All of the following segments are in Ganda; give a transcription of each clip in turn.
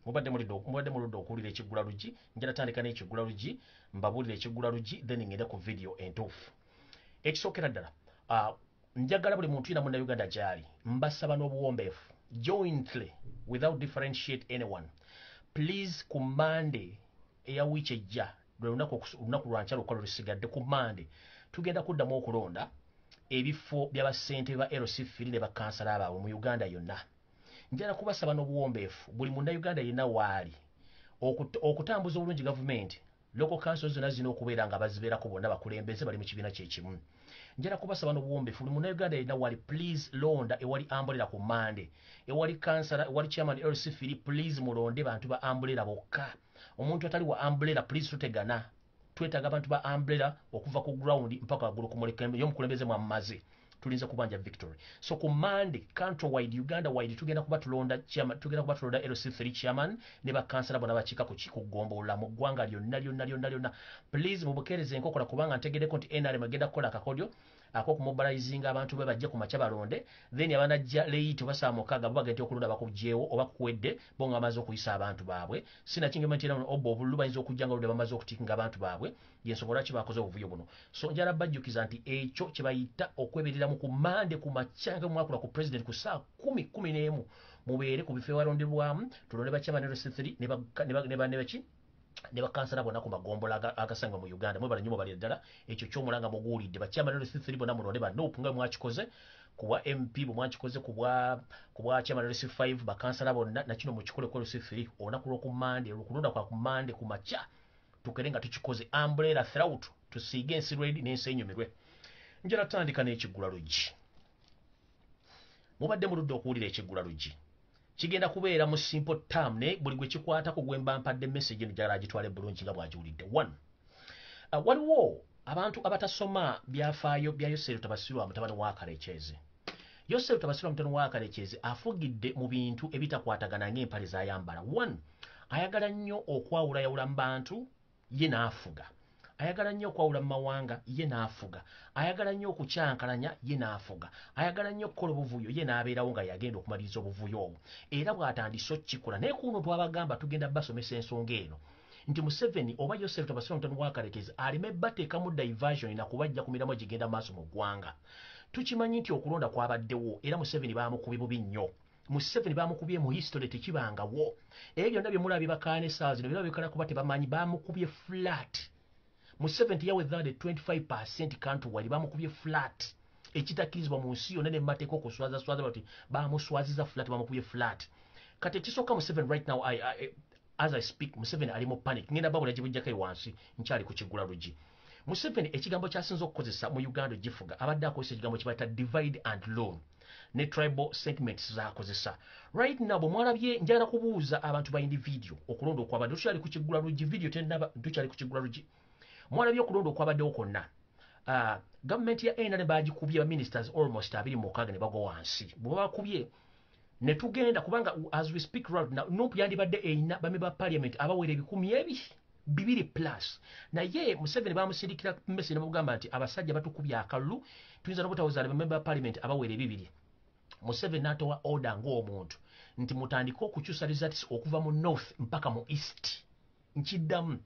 mubadde muludde okuwulira ekiggula luggi njala tandika n'ekiggula luggi mbabuulira ekiggula luggi then ngenda ku video entuufu ekisookera ddala njagala buli muntu yina munnayuganda gy'ali mbasaba n'obuwombeefu jointly without differentiate anyone please ku Monday eya wiiki ejja lunaku lwankya lwokka lusigadde ku Monday tugenda kuddamu okulonda ebifo by'abassente ba LC3 ne bakansala abaabwe mu Uganda yonna njala kubasaba n'obuwombeefu buli munnayuganda yenna waali okutambuza obulungi gavumenti local councils zonna zina okubeera nga bazibeerako bonna bakulembeze bali mu kibiina kyekimu njala kubasaba n'obuwombeefu buli munnayuganda yenna waali please londa ewali ambulera ku Monday ewali kansala ewali chairman LC3 please mulonde bantu ba ambulera bokka omuntu atali wa ambulera please tutegana twetaaga abantu ba umbrella okuva ku ground mpaka waggulu ku mulekembe y'omukulembeze mwamaze tulinza kubanja victory so ku Monday country wide Uganda wide tugenda kuba tulonda LC3 chairman ne bakansala bona bakika ku kikugombola mu ggwanga lyonna please mubukereze enkokola kubanga ntegereko nti NRM agenda kukola akakodyo ako kumobilizing abantu be bajja ku makya balonde then abanajja late basaba mukaga bagenda okulonda bakugjewo oba kuwedde bonga amaze okuyisa abantu baabwe sina kingematira obo obululu bayinza okujjanga oludde bamaze okutikinga abantu baabwe yensobola kibakoze obuvuyo buno so njala bajjukiza nti ekyo kibayita okweberera mu kumande ku makyanga mwakula ku president ku saa 10:11 mubeere ku bifo walonderwamu tulonde bakyamana LC3 ne bakansala bonna ku magombola agasanga mu Uganda mwebala nnyo bali ddala ekyo ky'omulanga muguulidde bakyamana LC3 bonna mulonde banopu nga mwakikoze ku bwa MP bwe mwakikoze ku bwa chairman LC5 bakansala bonna nakino mukikole ku LC3 olunaku lw'okumande olukulonda kwa kumande ku makya tukere nga tukikoze umbrella throughout tusiige ensi ready n'ensi enyumirwe njala tandika n'ekiggula luggi mubadde muludde okuwulira ekiggula luggi kigenda kubeera mu simple term ne buli gwe kikwata ku gwemba mpadde message njala agitwale bulungi nga bwagiwulidde 1 waliwo abantu abatasoma byafaayo bya Yosero Tabasirwa mutabani wa Kalecheze Yosero Tabasirwa mutabani wa Kalecheze afugidde mu bintu ebitakwatagana ng'empale z'ayambala 1 ayagala nnyo okwawula yawula mu bantu ye n'afuga ayagala nnyo okwawula mu mawanga ye n'afuga ayagala nnyo okukyankalanya ye n'afuga ayagala nnyo okukola obuvuyo ye n'abeerawo nga yagenda okumaliriza obuvuyo obwo era bw'atandise okukikola naye ku luno twabagamba tugenda basomesa ensonga eno nti Museveni oba Yosef Tabasirwa mutabani wa Kalekezi aleme bateekamu diversion na kubajja ku miramu gigenda maaso mu ggwanga tukimanyi nti okulonda kwabaddewo era Museveni baamukubye bubi nnyo Museveni bamukubye mu history tekibangawo ebyo byonna bye mulabye bakaane essaawa zino biraba bikala kuba tebamanyi bamukubye flat Museveni yawedde 25% kantu wali bamukubye flat ekitakkirizibwa mu nsi yonna ne mmateeka okuswaza bati bamuswaziza flat bamukubye flat kati ekisooka Museveni right now as I speak Museveni ali mu panic ngenda babula gibujjako wansi nkyali ku kiggula luggi Museveni ekigambo kyasinza okukozesa mu Uganda gifuga abadde akozesa ekigambo kibayita divide and rule ne tribal sentiments z'akozesa right now bw'omwalabye njagala kubuuza abantu ba individual okulonda okwabadde tukyali ku kiggula luggi video tennaba tukyali ku kiggula luggi mwalabye okulonda okwabaddewo kwonna gavumenti ya NRM bagikubye ba ministers almost 26 ne bagwa wansi bwe bakubye ne tugenda kubanga as we speak right now no yandibadde eyina bamemba parliament abawera 200 plus naye Museveni bamusindikira mmesi n'amugamba nti abasajja batukubye akalulu tuyinza n'obutawuza bamemba parliament abawera 200 Museveni n'atowa order ng'omuntu nti mutandika okukyusa results okuva mu north mpaka mu east nkiddamu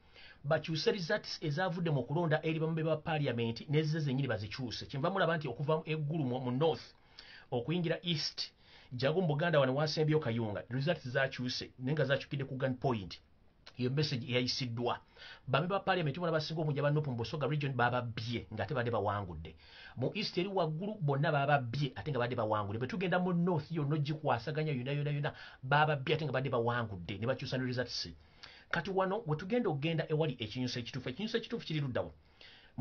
bakyuse results ezavudde mu kulonda eri bamemba parliament n'ezze zenyini bazikyuse kinva mulaba nti okuva eggulu mu north okuyingira east jago mu Buganda wano wasembyo kayunga results zakyuse nenga zakyukidde ku gun point iyo message yayisiddwa bamemba parliament bona basinga omujja banopu mu Busoga region bababye ngate badde bawangudde mu east eri waggulu bonna bababye ate nga badde bawangudde betugenda mu north yo no gikwasaganya yona bababye ate nga badde bawangudde ne bakyusa results kati wano wetugenda ogenda ewali ekinyuso ekituufu kiri luddawo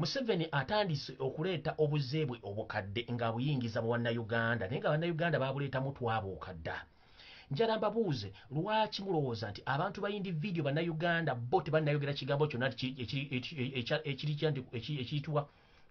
Museveni atandise okuleeta obuzeebwe obukadde nga buyingiza mu Bannayuganda naye nga Bannayuganda babuleetamu twabukadda njala mbabuuze lwaki mulowooza nti abantu ba individual Bannayuganda bo tebannayogera kigambo kyonna ekiyitibwa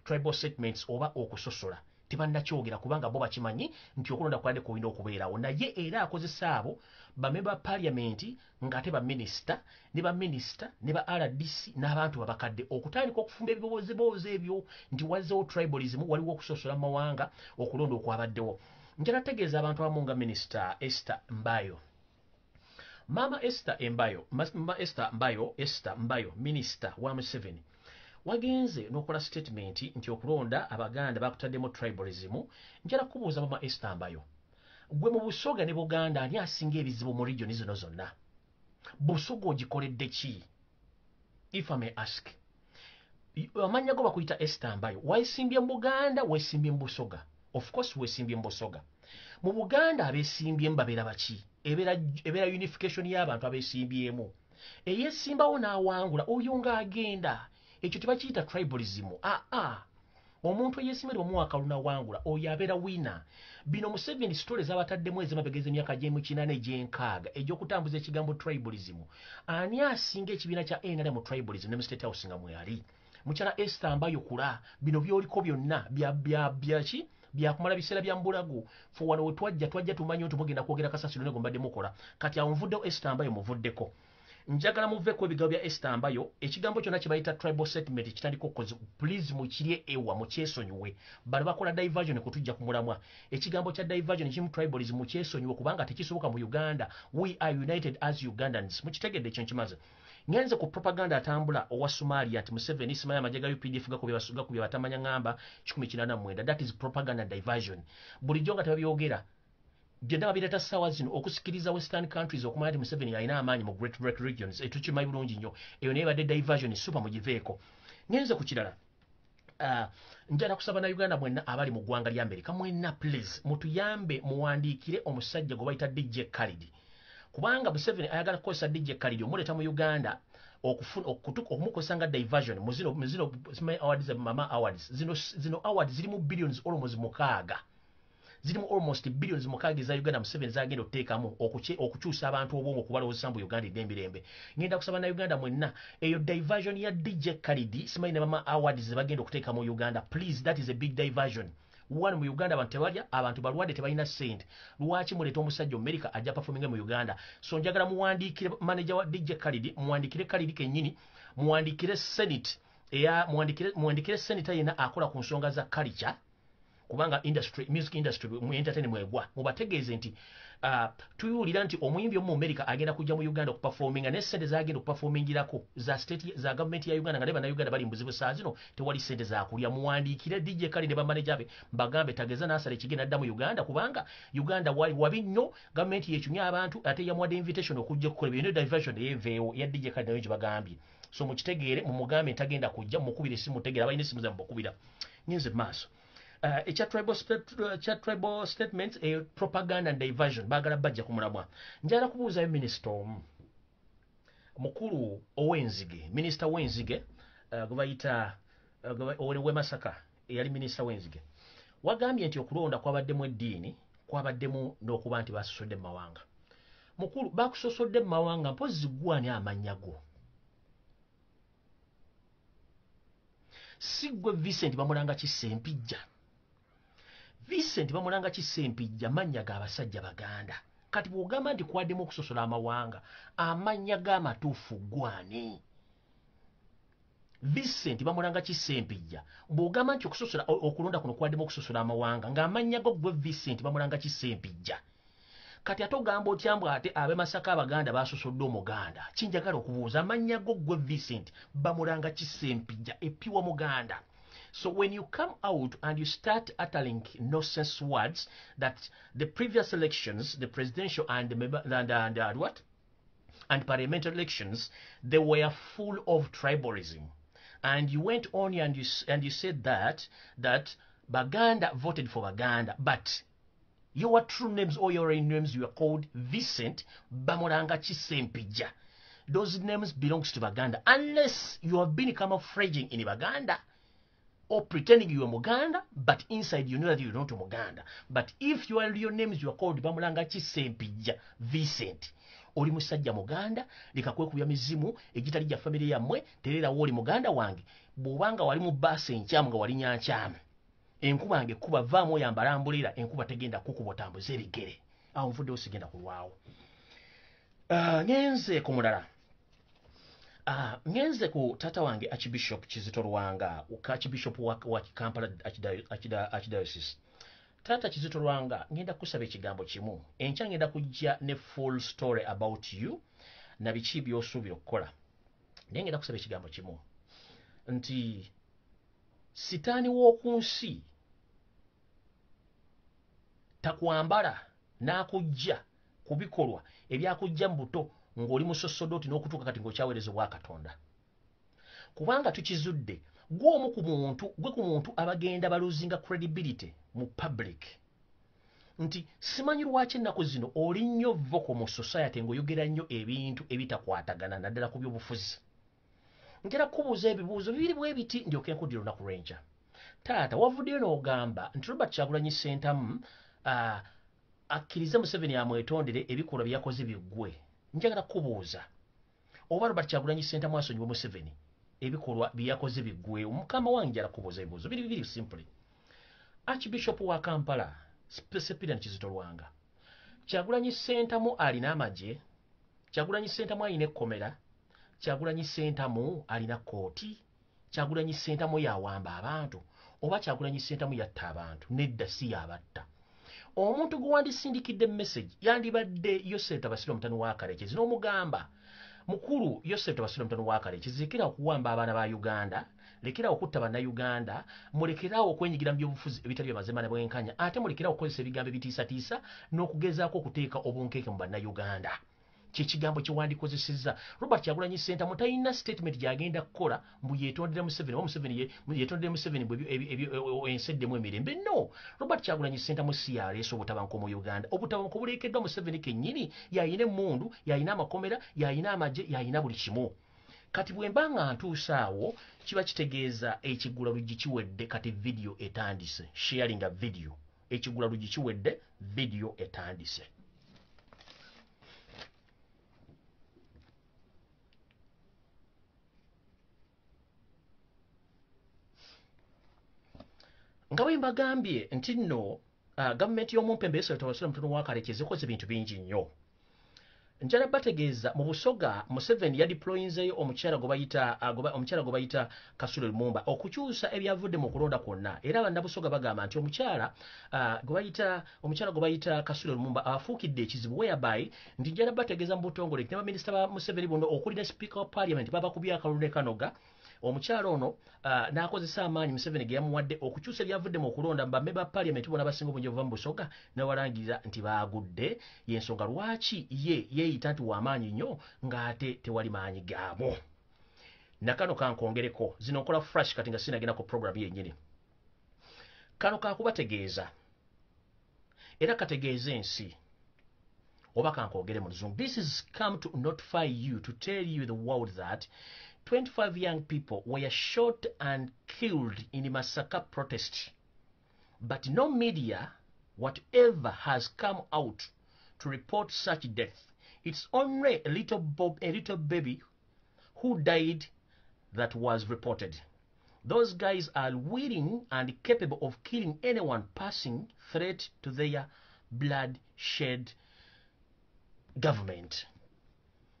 tribal settlements oba okusosola tebannakyogera kubanga bo bakimanyi nti okulonda kwande kulina okubeerawo naye era akozesa abo bamemba parliament ng'ate baminisita ne ba RDC n'abantu babakadde okutandika okufumba ebiboozeboozi ebyo nti wazzewo tribalism waliwo okusosola mu mawanga okulonda okwabaddewo njala tegeeza abantu abamu nga minisita Esther Mbayo Mama Esther Mbayo Minister wa Museveni wagenze n'okola statement nti okulonda abaganda bakutaddemu tribalism. Njala kubuuza Mama Esther Mbayo, gwe mu Busoga ne Buganda ani asinga ebizibu mu region zino zonna? Busoga ogikoledde ki? If I may ask. Amanya go bakuyita Esther Mbayo, weesimbye mu Buganda, weesimbye mu Busoga? Of course weesimbye mu Busoga. Mu Buganda abeesimbye mbabeera baki? Ebeera unification y'abantu abeesimbyemu. Eyeesimbawo n'awangula oyo ng'agenda. Ekyo tebakiyita tribalism. Omuntu eyeesimbye bamuwaka lunawangula oyo abeera wina. Bino Museveni stories abataddemu ez'emabegeza emyaka gy'emu 8 gy'enkaaga egy'okutambuza ekigambo tribalism. Ani asinga ekibiina kya NRM mu tribalism ne mu State House nga mwali? Mukyala Esther Mbayo kula bino byoliko byonna byaki byakumala biseera bya mbulago fo wano twajja tumanyi nti mugenda kwogera kasasiro ne gombadde mukola kati amuvuddeho Esther Mbayo muvuddeko. Njagala muveeko ebigambo bya Esther Mbayo, ekigambo kyonna kibayita tribal settlement kitandika okukoze. Please mukirye ewa mukyesonyiwe. Bano bakola diversion kutujja ku mulamwa. Ekigambo kya diversion kimu tribalism mukyesonyiwe kubanga tekisoboka mu Uganda. We are united as Ugandans. Mukitegedde ekyo nkimaze. Ngenze ku propaganda atambula owa Somalia ati Museveni simaya amajega UPDF gakubye batamanya ngamba 1989. That is propaganda diversion. Bulijjo nga tebabyogera. Byonna babireta ssaawa zino okusikiriza western countries okumanya nti Museveni alina amaanyi mu Great Black regions etukimanyi bulungi nnyo. Eyo naye badde diversion super mugiveeko. Ngenze ku kirala. Njala kusaba na Uganda mwenna abali mu ggwanga lya Amerika mwenna please mutuyambe muwandiikire omusajja gwe bayita DJ Khalid. Kubanga Museveni ayagala kukozesa DJ Khalid omuleta mu Uganda okumukozesa nga diversion mu zino awards Mama Awards. Zino awards zirimu billions almost 6. Zirimu almost billions 6 za Uganda Museveni zagenda okuteekamu okukyusa abantu obwongo okubalowooza mu Uganda eddembirembe. Ngenda kusaba na Uganda mwenna eyo diversion ya DJ Khalid simanyi ne Mama Awards bagenda okuteeka mu Uganda. Please, that is a big diversion. One mu Uganda abantu tebalya, abantu balwadde tebalina ssente. Lwaki muleeta omusajja America ajja performing mu Uganda? So njagala muwandiikire manager wa DJ Khalid, muwandiikire Khalid kennyini, muwandiikire Senate muwandiikire senator yena akola ku nsonga za culture. Kubanga industry, music industry mu entertainment mwegwa mubategeeze nti tuyulira nti omuyimbi omu America agenda kujja mu Uganda okuperforminga ne sente zagenda okuperformingirako za state za government ya Uganda nga leba na Uganda bali mbuzibu saa zino tewali sente za kulya. Muwandiikire DJ Khalid ne bamanager be bagambe tageza nasale kigenda dda mu Uganda kubanga Uganda wabi nnyo government yechumya abantu ate yamwadde invitation okujja kukola bino diversion yeveewo ya DJ Khalid nayo bagambye. So mukitegeere mu mugambe tagenda kujja mukubire simu tegera bayine simu za mbokubira nyinze maaso. Echa tribal statements propaganda and diversion bagala bajja kumulamwa. Njala kubuuza minister mukulu owenzige minister wenzige gubayita we Masaka yali minister wenzige wagambye nti okulonda kwabaddemu eddiini kwabaddemu n'okuba nti basosodde mawanga. Mukulu bakusosodde mawanga mpozi gwani amanyago sigwe Vincent bamulanga kisempijja. Vincent bamulanga kisempijja manya ga abasajja Baganda. Kati bwogamba nti kwaddemu okusosola amawanga amanya g'amatuufu gwani? Vincent bamulanga kisempijja bwogamba nti okusosola okulonda kuno kwaddemu okusosola amawanga ng'amanya go gwe Vincent bamulanga kisempijja. Kati atogamba otyambw ate abe Masaka Abaganda basosodde Omuganda. Kinjagala okubuuza amanya go gwe Vincent bamulanga kisempijja epiwa Muganda. So when you come out and you start uttering nonsense words that the previous elections, the presidential and parliamentary elections, they were full of tribalism, and you went on and you said that Baganda voted for Baganda, but your true names or your real names, you are called Vincent Bamulanga Kisempija. Those names belongs to Baganda, unless you have been camouflaging in Baganda or pretending you are Muganda, but inside you know that you're not a Muganda. But if your real names you are called Bamulanga Kisempija Vincent, oli musajja Muganda likakwe kuya mizimu egitali ja family yammwe terera woli Muganda wange bwobanga wali mu base enkyamu nga wali nyankyamu enkuba nge kuba vaamu oyambala ambulira enkuba tegenda kukubotambuza ebigere awo nvudde osigenda kulwawo. Ngenze ku mulala. Ngenze ku tata wange Archbishop Kizito Lwanga, Archbishop wa Kampala Archdiocese. Tata Kizito Lwanga ngenda kusaba ekigambo kimu. Enkya ngenda kujja ne full story about you na biki by'osuubira okukola. Naye ngenda kusaba ekigambo kimu nti sitaani w'oku nsi takwambala n'akujja ku bikolwa ebyakujja mu buto ng'oli musosodoti n'okutuuka kati ng'okyaweereza obwa Katonda. Kubanga tukizudde gwe ku muntu abagenda baluzinga credibility mu public nti simanyi lwaki ennaku zino oli nnyo voko mu society ng'oyogera nnyo ebintu ebitakwatagana naddala ku by'obufuzi. Ngera kubuuza ebibuuzo bibiri bwe biti ndyoke nkuddira olunaku lw'enkya. Taata wavuddeyo n'ogamba nti Robert Kyagulanyi Ssentamu akkirize Museveni amwetondere ebikolwa bye yakoze biggwe. Njagala kubuuza oba Robert Kyagulanyi Ssentamu asonyiwe Museveni ebikolwa bye yakoze biggwe. Mukama wange njagala kubuuza ebibuuzo bibiri simply. Archbishop wa Kampala Cyprian Kizito Lwanga, Kyagulanyi Ssentamu alina amagye, Kyagulanyi Ssentamu alina ekkomera, Kyagulanyi Ssentamu alina kooti, Kyagulanyi Ssentamu yawamba abantu oba Kyagulanyi Ssentamu yatta abantu? Nedda si yabatta. Omuntu gwe wandisindikidde message yandibadde Yosef Tabasira omutani wa Karekezi n'omugamba mukulu Yosef Tabasira omutani wa Karekezi, lekera okuwamba abaana ba Uganda, lekera okutta bannayuganda, mulekerawo okwenyigira mu byobufuzi ebitali byamazima na bwenkanya, ate mulekerawo okukozesa ebigambo ebitiisatiisa n'okugezaako okuteeka obunkeeke mu bannayuganda. Kyekigambo kyewandikozesezza. Robert Kyagulanyi Ssentamu talina statement gy'agenda kukola mbu yeetondera Museveni oba Museveni yeetondera Museveni enseddemu emirembe. No, Robert Kyagulanyi Ssentamu si yaleese obutabanguko mu Uganda. Obutabanguko buleekeddwa Museveni kennyini, yayina emmundu, yayina amakomera, yayina amagye, yayina buli kimu. Kati bwe mba nga ntuuse awo kiba kitegeeza ekigula luggi kiwedde, kati video etandise. Sharing a video. Ekigula luggi kiwedde, video etandise. Nga bwe mbagambye nti nno gavumenti y'omumpembe Yosef Tabasira omutani wa Karekezi ekoze ebintu bingi nnyo. Njala bategeeza mu Busoga Museveni yadeployinzeyo omukyala gwe bayita Kasule Lumumba okukyusa ebyavudde mu kulonda kwonna, era abannabusoga bagamba nti omukyala gwe bayita Kasule Lumumba afuukidde ekizibu whereby nti njala bategeeza mu butongole nti abaminisita ba Museveni bono okuli ne Speaker wa Parliament babakubye akalulu ne kanoga. Omukyala ono n'akozesa amaanyi Museveni ge yamuwadde okukyusa ebyavudde mu kulonda bamme ba Parliament bona abasinga obungi okuva mu Busoga n'abalangirira nti baagudde. Y'ensonga lwaki yeeyita nti w'amaanyi nnyo ng'ate tewali maanyi gaabo. Nakano kankongereko zino nkola flash kati nga sinagenda ku program yennyini. Kano kakubategeeza era kategeeza ensi oba kankogere mu Luzungu. This is come to notify you, to tell you the world that 25 young people were shot and killed in the massacre protest. But no media, whatever, has come out to report such death. It's only a little baby who died that was reported. Those guys are willing and capable of killing anyone passing threat to their bloodshed government.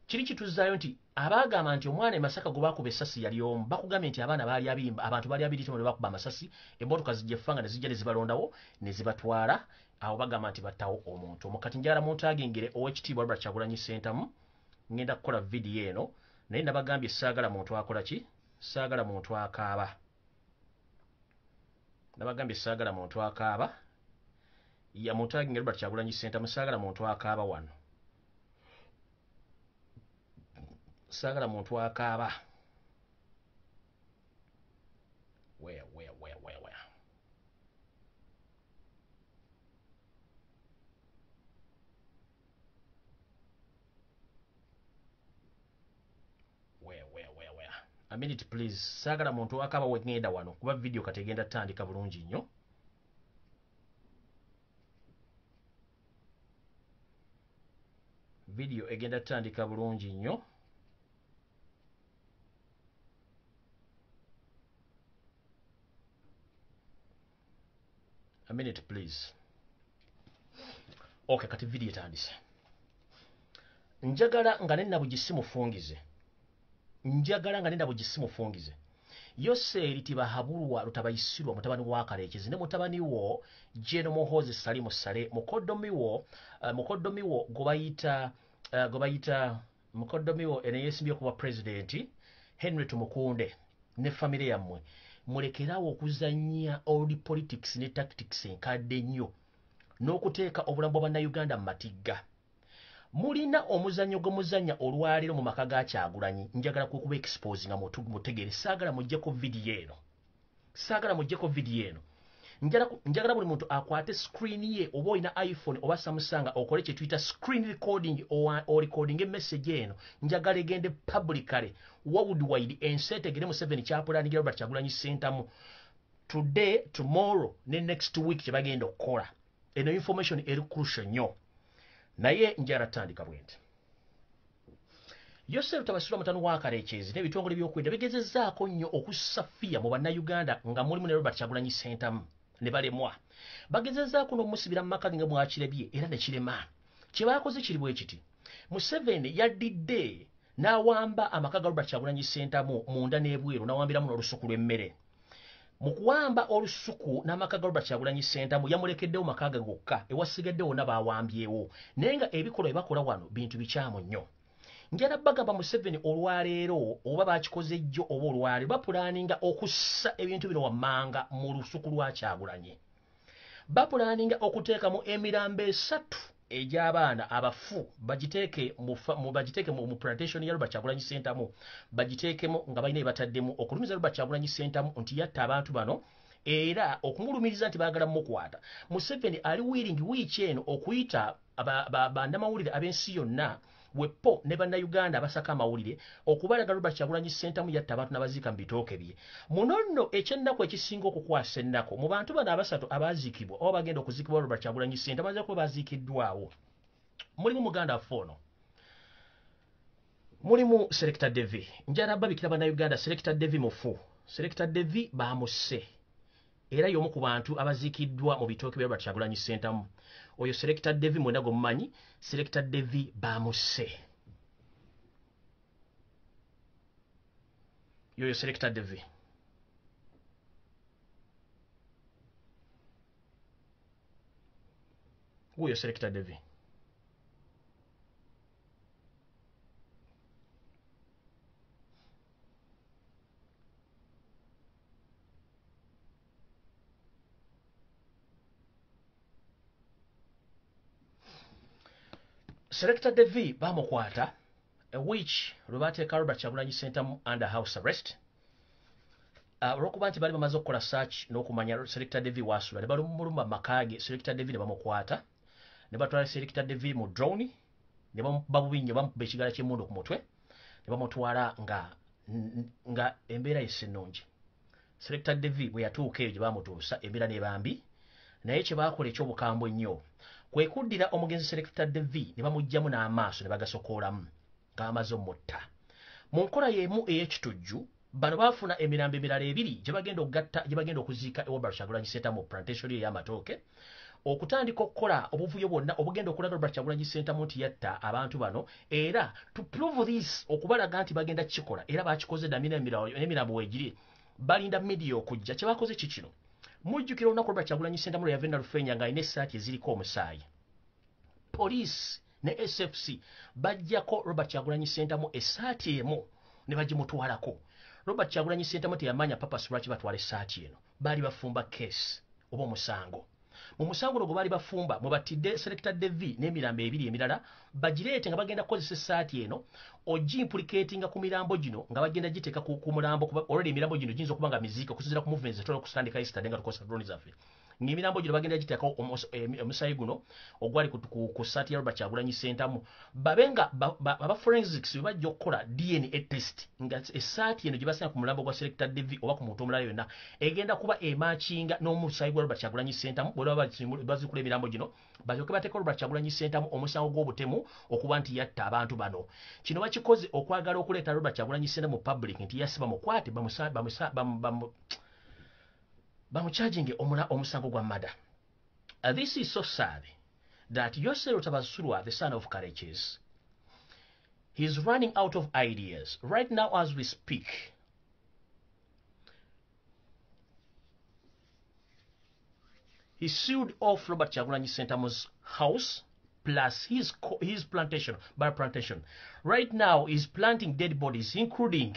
Kiri kituzaayo nti abaagamba nti omwana Masaka gwe baakuba essasi yali omu, bakugambye nti abaana baali abiri, abantu baali abiri ne bakuba amasasi, emmotoka zijja ffanga ne zijja ne zibalondawo ne zibatwala, awo bagamba nti battawo omuntu. Kati njagala muntagengere Oweekitiibwa Robert Kyagulanyi Ssentamu, ngenda kukola vidiyo eno, naye nabagambye saagala muntu akola ki? Saagala muntu akaaba. Nabagambye saagala muntu akaaba. Ya muntagengere Robert Kyagulanyi Ssentamu, saagala muntu akaaba wano. Saagala muntu akaaba. Where? A minute please. Saagala muntu akaaba wengenda wano kuba video kategenda tandika bulungi nnyo. Video egenda tandika bulungi nnyo. A minute please. Okay, kati video etandise. Njagala nga nenna bugisimufungize. Yoseri tibahabulwa lutabayisirwa mutabani wa Karekezi ne mutabani wo Jeno Muhozi Salimu Sale mukoddomiwo gobayita mukoddomiwo ene yeesimbye kuba president Henry Tumukunde ne family yammwe mulekerawo okuzannya old politics ne tactics enkadde nnyo n'okuteeka obulamu bw'Abannayuganda mu matigga. Mulina omuzannyo gw'omuzannya olwaleero mu maka ga Kyagulanyi njagala kukuba expose nga mutegere saagala mujjeko video eno njagala buli muntu akwate screen ye oba olina iPhone oba Samsung okole kye tuyita screen recording o recording message eno njagala egende publicly worldwide ensi etegere Museveni kyapulaningira Robert Kyagulanyi Ssentamu today tomorrow ne next week kye bagenda okukola. Eno information eri crucial nnyo naye njagala tandika bwenti. Yosef Tabasirwa mutano wa Karekezi n'ebitongole by'okwenda bigezezzaako nnyo okusafiya mu Bannayuganda nga mulimu ne Robert Kyagulanyi Ssentamu ne balemwa. Bagezezzaako n'omusibira mu maka nga mwakirebye era ne kirema. Kye baakoze kiri bwe kiti. Museveni yaddidde n'awamba amaka ga Robert Kyagulanyi Ssentamu munda n'ebweru n'awambiramu n'olusuku lw'emmere. Mu kuwamba olusuku n'amaka ga Robert Kyagulanyi Ssentamu yamulekeddewo maka ge gokka ewasigaddewo n'abaawambyewo naye nga ebikolwa ebakola wano bintu bikyamu nnyo. Njala bagamba Museveni olwaleero oba bakikoze jjo oba olwaleero bapulaaninga okussa ebintu bino wammanga mu lusuku lwa Kyagulanyi. Bapulaaninga okuteekamu emirambo 3 egy'abaana abafu bagiteeke mu plantation ya Robert Kyagulanyi Ssentamu bagiteekemu nga balina ebataddemu okulumiza Robert Kyagulanyi Ssentamu nti yatta abantu bano era okumulumiriza nti baagala mukwata. Museveni ali willing wiiki eno okuyita bandamawulire ab'ensi yonna wepo ne Bannayuganda abasaka amawulire okubalaga Robert Kyagulanyi Ssentamu yatta abantu n'abaziika mu bitooke bye. Munono ekyennaku ekisinga okukwasa ennaku mu bantu bano abasatu abaziikibwa oba bagenda okuziikibwa Robert Kyagulanyi Ssentamu amaze kuba baziikiddwawo. Mulimu Muganda Fono, mulimu Selector Devi. Njala babikira Bannayuganda Selector Devi mufu. Selector Devi baamusse era y'omu ku bantu abaziikiddwa mu bitooke bya Robert Kyagulanyi Ssentamu. Oyo Selector Devi mwena gumumanyi. Selector Devi baamusse. Yoyo Selector Devi. Oyo Selector Devi. Selector Devi bamukwata which lwebateeka Robert Kyagulanyi Ssentamu under house arrest. Olw'okuba nti bali bamaze okukola search n'okumanya Selector Devi wasula ne balumulumba makage Selector Devi ne bamukwata ne batwala Selector Devi mu drone ne bamubinnyo bamukuba ekigala ky'emmundu ku mutwe ne bamutwala nga embeera y'ennungi. Selector Devi bwe yatuuka eyo gye bamutuusa embeera n'ebambi naye kye baakola eky'obukambwe ennyo kwe kuddira omugenzi Selector Devi ne bamugyamu n'amaaso ne bagasokoolamu ng'amaze omutta. Mu nkola y'emu ey'ekitujju bano baafuna emirambo emirala 2 gye bagenda okugatta gye bagenda okuziika Robert Kyagulanyi Ssentamu mu plantation y'amatooke okutandika okukola obuvuyo bwonna obugenda okulaga Robert Kyagulanyi Ssentamu nti yatta abantu bano era to prove this okubalaga nti bagenda kikola era bakikoze n'emirambo weegiri balinda media okujja. Kye bakoze kikino mujjukira olunaku Robert Kyagulanyi Ssentamu lwe yavenda Lufeenya ng'alina essaati eziriko omusaayi. Poliisi ne SFC bajjako Robert Kyagulanyi Ssentamu essaati emu ne bagimutwalako. Robert Kyagulanyi Ssentamu teyamanya papas lwaki batwala essaati eno. Baali bafumba case oba omusango. Mu musango gwe baali bafumba mwe battidde Selector Devi n'emirambo 2 emirala bagireete nga bagenda kukozesa essaati eno ogimplicatinga ku mirambo gino nga bagenda giteeka ku mulambo kuba already emirambo gino giyinza okuba nga miziika okusinziira ku movements zetwala okusandika yesterday nga tukosa drone zaffe. Ng'emirambo gino bagenda giteekako omusaayi guno ogwali ku ssaati ya Robert Kyagulanyi Ssentamu babe nga aba forensics bajja okukola DNA test nga essaati eno gye basanga ku mulambo gwa Selector Devi oba ku muntu omulala yonna egenda kuba emakinga n'omusaayi gwa Robert Kyagulanyi Ssentamu bwe baba bazikula emirambo gino balyoke bateeka Robert Kyagulanyi Ssentamu omusango gw'obutemu okuba nti yatta abantu bano. Kino bakikoze okwagala okuleeta Robert Kyagulanyi Ssentamu mu public nti yasiba mukwate bamucharging omusango gwa murder. This is so sad that Yosero Tabasurwa, the son of Karekezi, he's running out of ideas. Right now as we speak, he sealed off Robert Kyagulanyi Ssentamu's house plus his plantation, bar plantation. Right now, he's planting dead bodies, including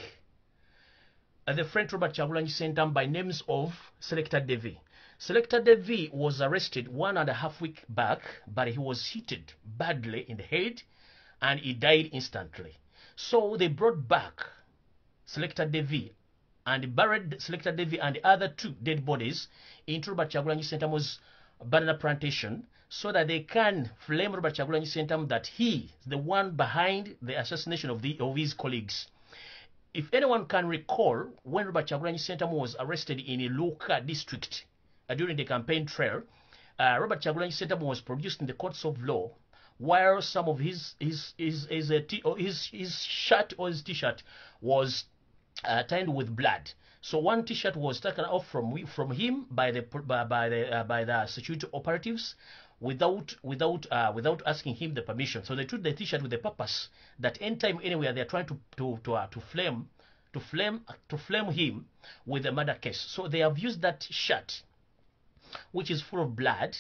the friend Robert Kyagulanyi Ssentamu by names of Selector Devi. Selector Devi was arrested 1.5 weeks back, but he was hit badly in the head and he died instantly. So they brought back Selector Devi and buried Selector Devi and the other 2 dead bodies into Robert Kyagulanyi Ssentamu's banana plantation so that they can flame Robert Kyagulanyi Ssentamu that he is the one behind the assassination of his colleagues. If anyone can recall, when Robert Kyagulanyi Ssentamu was arrested in Iluka district during the campaign trail, Robert Kyagulanyi Ssentamu was produced in the courts of law, while some of his shirt or his t-shirt was stained with blood. So one t-shirt was taken off from him by the security operatives without asking him the permission. So they took the t-shirt with the purpose that anytime anywhere they're trying to flame him with a murder case. So they have used that shirt, which is full of blood,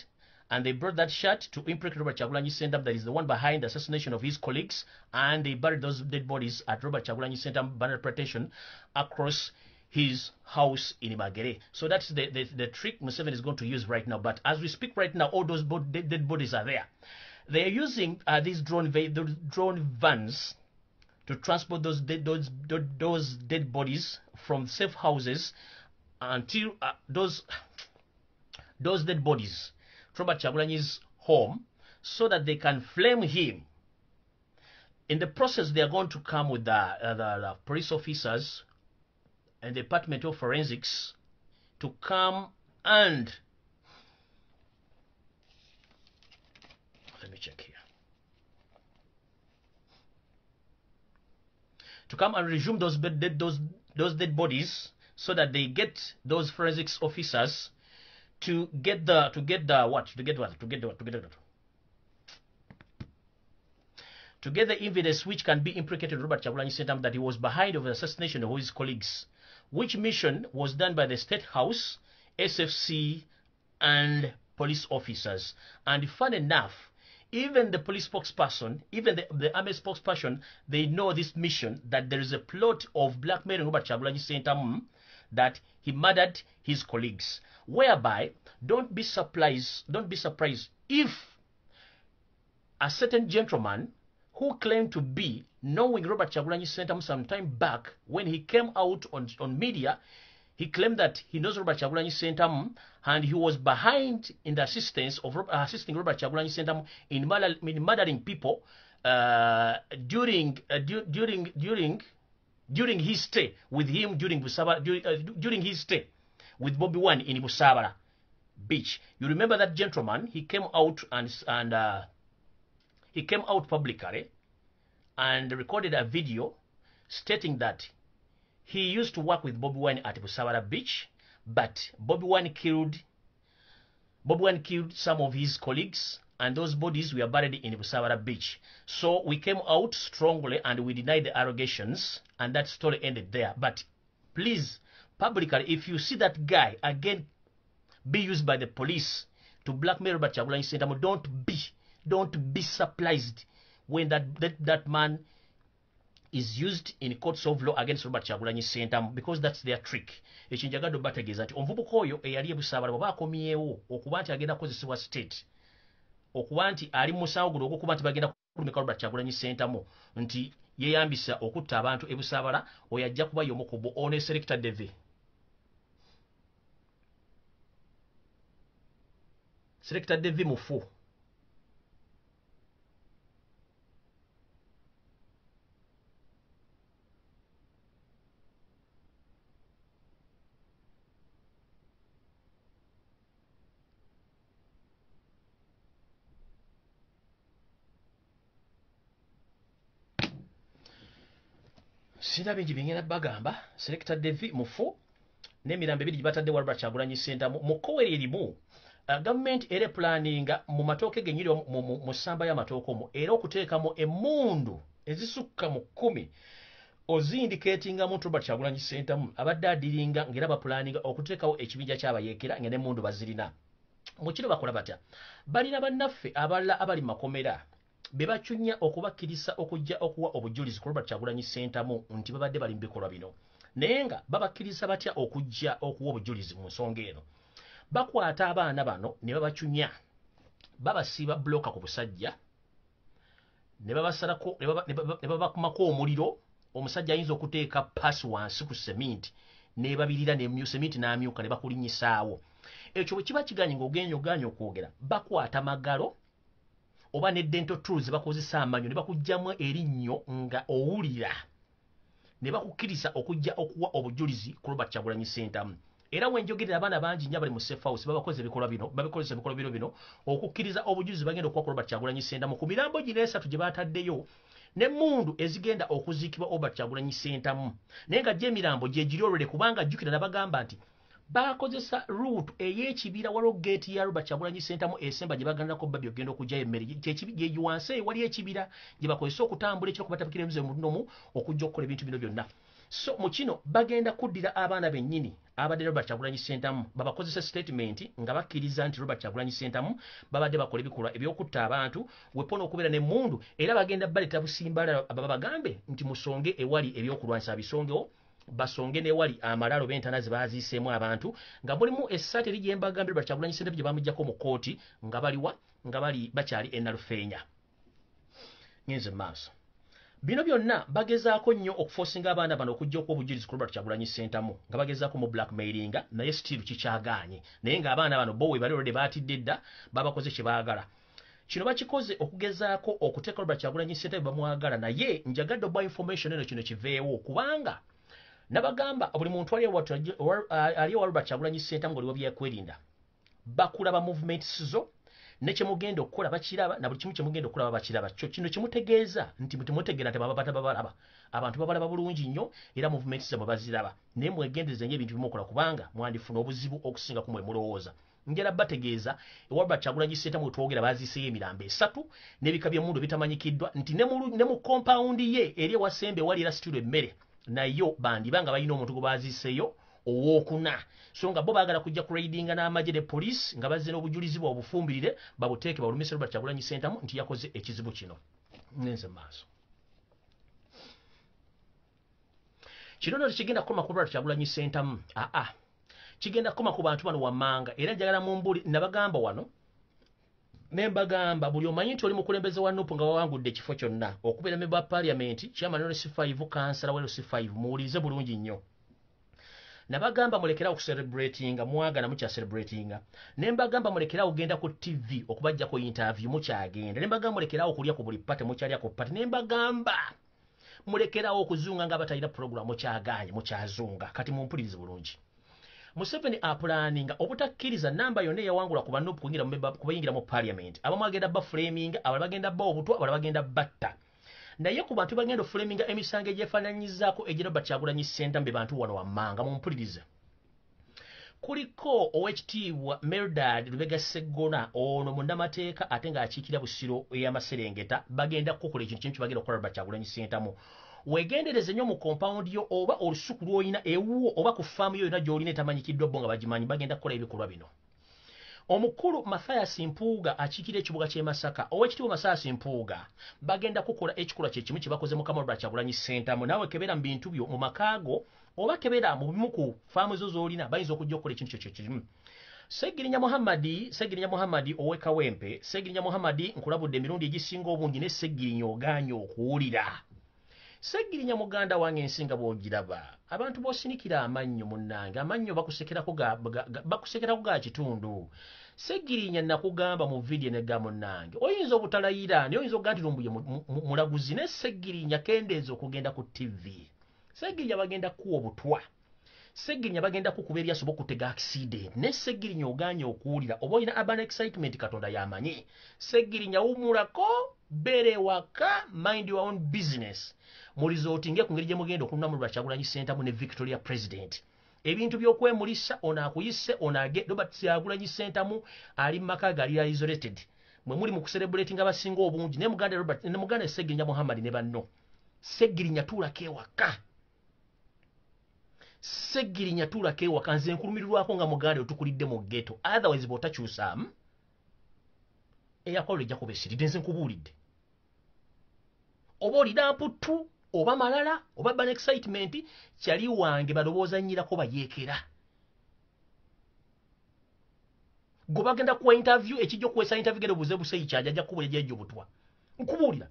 and they brought that shirt to implicate Robert Kyagulanyi Ssentamu that is the one behind the assassination of his colleagues, and they buried those dead bodies at Robert Kyagulanyi Ssentamu banner plantation across his house in Magere. So that's the trick Museveni is going to use right now. But as we speak right now, all those dead bodies are there. They are using these drone vans to transport those dead bodies from safe houses until those dead bodies to Robert Kyagulanyi's home so that they can flame him. In the process, they are going to come with the police officers and the Department of Forensics to come and let me check here. To come and resume those dead bodies so that they get those forensics officers to get the evidence which can be implicated Robert Kyagulanyi Ssentamu that he was behind of the assassination of his colleagues, which mission was done by the State House, SFC, and police officers. And fun enough, even the police spokesperson, even the army spokesperson, they know this mission, that there is a plot of blackmailing Robert Kyagulanyi Ssentamu, that he murdered his colleagues. Whereby, don't be surprised if a certain gentleman who claimed to be knowing Robert Kyagulanyi Ssentamu some time back, when he came out on media, he claimed that he knows Robert Kyagulanyi Ssentamu and he was behind in the assisting Robert Kyagulanyi Ssentamu in murdering people during his stay with him during his stay with Bobby Wine in Busabala Beach. You remember that gentleman? He came out he came out publicly and recorded a video stating that he used to work with Bobby Wine at Busabala Beach, but Bobby Wine killed some of his colleagues, and those bodies were buried in Busabala Beach. So we came out strongly and we denied the allegations, and that story ended there. But please, publicly, if you see that guy again be used by the police to blackmail Robert Kyagulanyi Ssentamu, don't be surprised when that man is used in courts of law against Robert Kyagulanyi Ssentamu, because that's their trick. Ekinjagado bategeeza nti omuvubuka oyo eyali ebusabala bwe bakomyewo okuba nti agenda kukozesebwa state, okuba nti ali mu musango guno ogwokuba nti bagenda kulumika Robert Kyagulanyi Ssentamu nti yeeyambisa okutta abantu ebusabala, oyo ajja kuba y'omukubo ono Selector Devi. Selector Devi mufu. Sina bingi bingenda bagamba. Selector Devi mufu n'emirambo ebiri gibatadde wa Robert Kyagulanyi Ssentamu mu koweri erimu. Government era planninga mu matooke genyiri mu ssamba y'amatooke omwo era okuteekamu emmundu ezisukka mu 10 ozindikeetingamu Robert Kyagulanyi Ssentamu abadde adiringa ng'era bapulaninga okuteekawo ekibinja ky'abayeekera nga n'emmundu bazirina. mukiro bakola batya balina bannaffe abalala abali makomera bebachunya okubakkiriza okujja okuwa obujulizi ku Robert Kyagulanyi Ssentamu nti babadde bali mu bikolwa bino naye nga babakkiriza batya okujja okuwa obujulizi mu nsonga eno bakwata abaana bano ne babachunya babasiiba bloka ku busajja ne babasalako ne babakumako omuliro omusajja ayinza okuteeka paasi wansi ku seminti ne babirira ne seminti n'amyuka ne bakulinyisaawo ekyo bwe kiba kiganye ng'oganya okwogera bakwata magalo oba ne dental tools bakozesa amanyo ne bakujjamu erinnyo nga owulira ne bakukkiriza okujja okuwa obujulizi ku Robert Kyagulanyi Ssentamu era wenjogerera abaana bangi nnyo bali mu safe house babakoze ebikolwa bino okukkiriza obujulizi bagenda okuwa ku Robert Kyagulanyi Ssentamu ku mirambo gino esatu gye bataddeyo n'emmundu ezigenda okuziikibwa Robert Kyagulanyi Ssentamu naye nga gye emirambo gye giri olwere kubanga jjukira nabagamba nti bakozesa route ey'ekibira waliwo geeti ya Robert Kyagulanyi Ssentamu esemba gye baganirako babbi ogenda okujjayo emmere gye wansi wali ekibira gye bakozesa okutambula ekiro kubatabikira emize munomu okujja okukola ebintu bino byonna so mu kino bagenda kuddira abaana bennyini abadde Robert Kyagulanyi Ssentamu babakozesa statement nga bakkiriza nti Robert Kyagulanyi Ssentamu babadde bakola ebikolwa ebyokutta abantu wepono okubeera n'emmundu era bagenda baleeta busimbala babagambe nti musonge ewali ebyokulwanyisa bisongewo basonge n'ewali amalalo b'entana ze baaziiseemu abantu nga mulimu essaati eri gye mbagambye Robert Kyagulanyi Ssentamu gye bamuggyako mu kooti nga bali bakyali e Nalufeenya ngenze maaso bino byonna bagezaako nnyo okuforcinga abaana bano okujja okuwa obujulizi ku Robert Kyagulanyi Ssentamu nga bagezaako mu blackmailinga naye still kikyagaanye naye ng'abaana bano bo we bali olwedde baatidde dda babakoze kye baagala kino bakikoze okugezaako okuteeka Robert Kyagulanyi Ssentamu bamwagala naye njagadde oba information eno kino kiveewo kubanga nabagamba buli muntu aliyo wa Robert Kyagulanyi Ssentamu ng'oliwo byekwerinda bakulaba movements zo ne kyemugenda okukola bakiraba na buli kimu kyemugenda okulaba bakiraba kino kimutegeeza nti mutegeera nti babalaba abantu babalaba bulungi nnyo era movements zammwe baziraba naye mwegendereze nnyo ebintu bimu okola kubanga mwandifuna obuzibu okusinga ku mwe mulowooza njala bategeeza Robert Kyagulanyi Ssentamu twogera baziiseeyo emirambo esatu n'ebika by'emmundu bitamanyikiddwa nti ne mu compound ye eri ewasembe wali era situlo emmere nayo bandibanga balina omuntu gwe baziiseeyo owookuna so nga bo baagala kujja ku raidinga n'amagye ne police nga bazze n'obujulizi bwa obufumbirire babuteeke balumisa Robert Kyagulanyi Ssentamu nti yakoze ekizibu kino ngenze maaso kino nno tekigenda kukoma ku Robert Kyagulanyi Ssentamu kigenda kukoma ku bantu bano wammanga era njagala mumbuli nabagamba wano nembagamba buli omanyi nti oli mukulembeze wa Nuupu nga wawangudde ekifo kyonna okubeera member wa parliament chairman LC5 kansala wa LC5 muwulirize bulungi nnyo nabagamba mulekera okucelebratinga mwagana mukya celebratinga nembagamba mulekera ogenda ku TV okubajjako interview mukyagenda nembagamba mulekera okulya ku buli pate mukyalya ku pate nembagamba mulekera okuzunga nga batalina program mukyaganye mukyazunga kati mumpulirize bulungi Museveni apulaninga obutakkiriza namba yonna eyawangula ku Nuupu kubayingira mu parliament abamu bagenda baframing abalala bagenda ba obutwa abalala bagenda batta naye ku bantu bagenda framing emisango egyefaananyizaako egi Robert Kyagulanyi Ssentamu be bantu wano wammanga mumpulirize kuliko owekitiibwa Merdad Lubega Sseggona ono munnamateeka ate ng'akiikira Busiro ey'Amaserengeta bagenda kukola ekintu kimu bagenda okukola Robert Kyagulanyi Ssentamu wegendereze nnyo mu compound yo oba olusuku lw'olina ewuwo oba ku faamu yo yonna gy'olina etamanyikiddwa bo nga bagimanyi bagenda kukola ebikolwa bino omukulu Mathias Mpuuga akiikira ekibuga ky'e Masaka owekitiibwa Mathias Mpuuga bagenda kukola ekikolwa kye kimu kye bakoze Mukama Robert Kyagulanyi Ssentamu naawe kebera mu bintu byo mu makaago oba kebera mu bimu ku faamu zo z'olina bayinza okujja okukola ekintu kyo kimu Segirinya Muhammadi owe Kawempe Segirinya Muhammadi nkulabudde emirundi egisinga obungi ne Segirinya ogaanye okuwulira Segirinya muganda wange ensinga bw'ogiraba abantu b'osinikira amannyo munnange amannyo bakusekerako ga kitundu Segirinya nakugamba mu vidiyo ne ga munnange oyinza obutalayira naye oyinza okugaa nti Lumbuye mulaguzi ne Segirinya kendeeza okugenda ku TV Segirinya bagenda kuwa obutwa Segirinya bagenda kukuba eryasobola okutega accident ne Segirinya ogaanye okuwulira oba olina urban excitement Katonda yamanyi Segirinya wumulako bere waka mind your own business mulizootinge ku ngeri gye mugenda okununa mu Robert Kyagulanyi Ssentamu ne Victoria President ebintu by'okwemulisa ono akuyise ono Robert Kyagulanyi Ssentamu ali mu maka gali isolated mwe muli mu kucelebrating abasinga obungi ne muganda Segirinya Muhammad ne banno Segirinya tuulako ewaka Segirinya tulako ewaka nze nkulumirirwako nga muganda otukulidde mu ghetto. Otherwise bw'otakyusaamu eyakola ejja kuba esiridde nze nkubuulidde. Oba olina mputtu oba malala oba ban excitement kyali wange balowooza nnyirako bayeekera. Gwe bagenda kuwa interview ekijja okuwesa interview genda obuze Buseyi kyanja ajja kukubuulira gy'ajja obutwa. Nkubuulira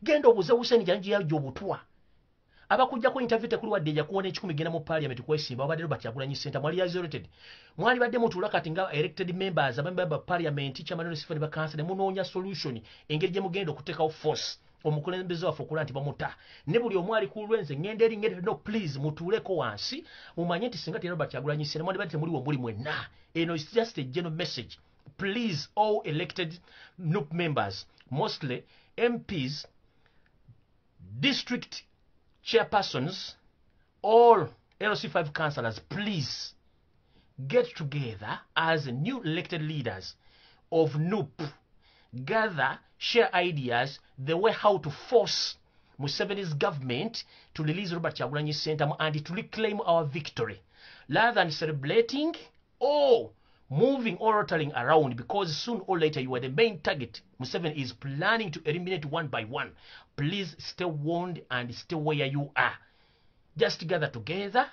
genda obuze Buseyi kyanja gy'ajja obutwa. Abakujjako interview tekuli wadde ejja kuwona 10 genda mu parliament kwesimba abadde Robert Kyagulanyi Ssentamu mwali isolated. Mwali badde mutuula kati nga elected members abamemba ba parliament chairman Stephen Bakansa ne munoonya solution engeri gye mugenda okuteekawo force omukulembeze waffe okula nti bamuta ne buli omu ali ku lwenze ngende eri ngende no please mutuuleko wansi mumanye nti singa Robert Kyagulanyi Ssentamu mwali badde temuliwo muli mwenna. Eno is just a general message. Please all elected NUP members, mostly MPs, district chairpersons, all LC5 councillors, please get together as new elected leaders of NUP. Gather, share ideas, the way how to force Museveni's government to release Robert Kyagulanyi Ssentamu and to reclaim our victory. Rather than celebrating or moving or rattling around, because soon or later you are the main target. Museveni is planning to eliminate one by one. Please stay warned and stay where you are. Just gather together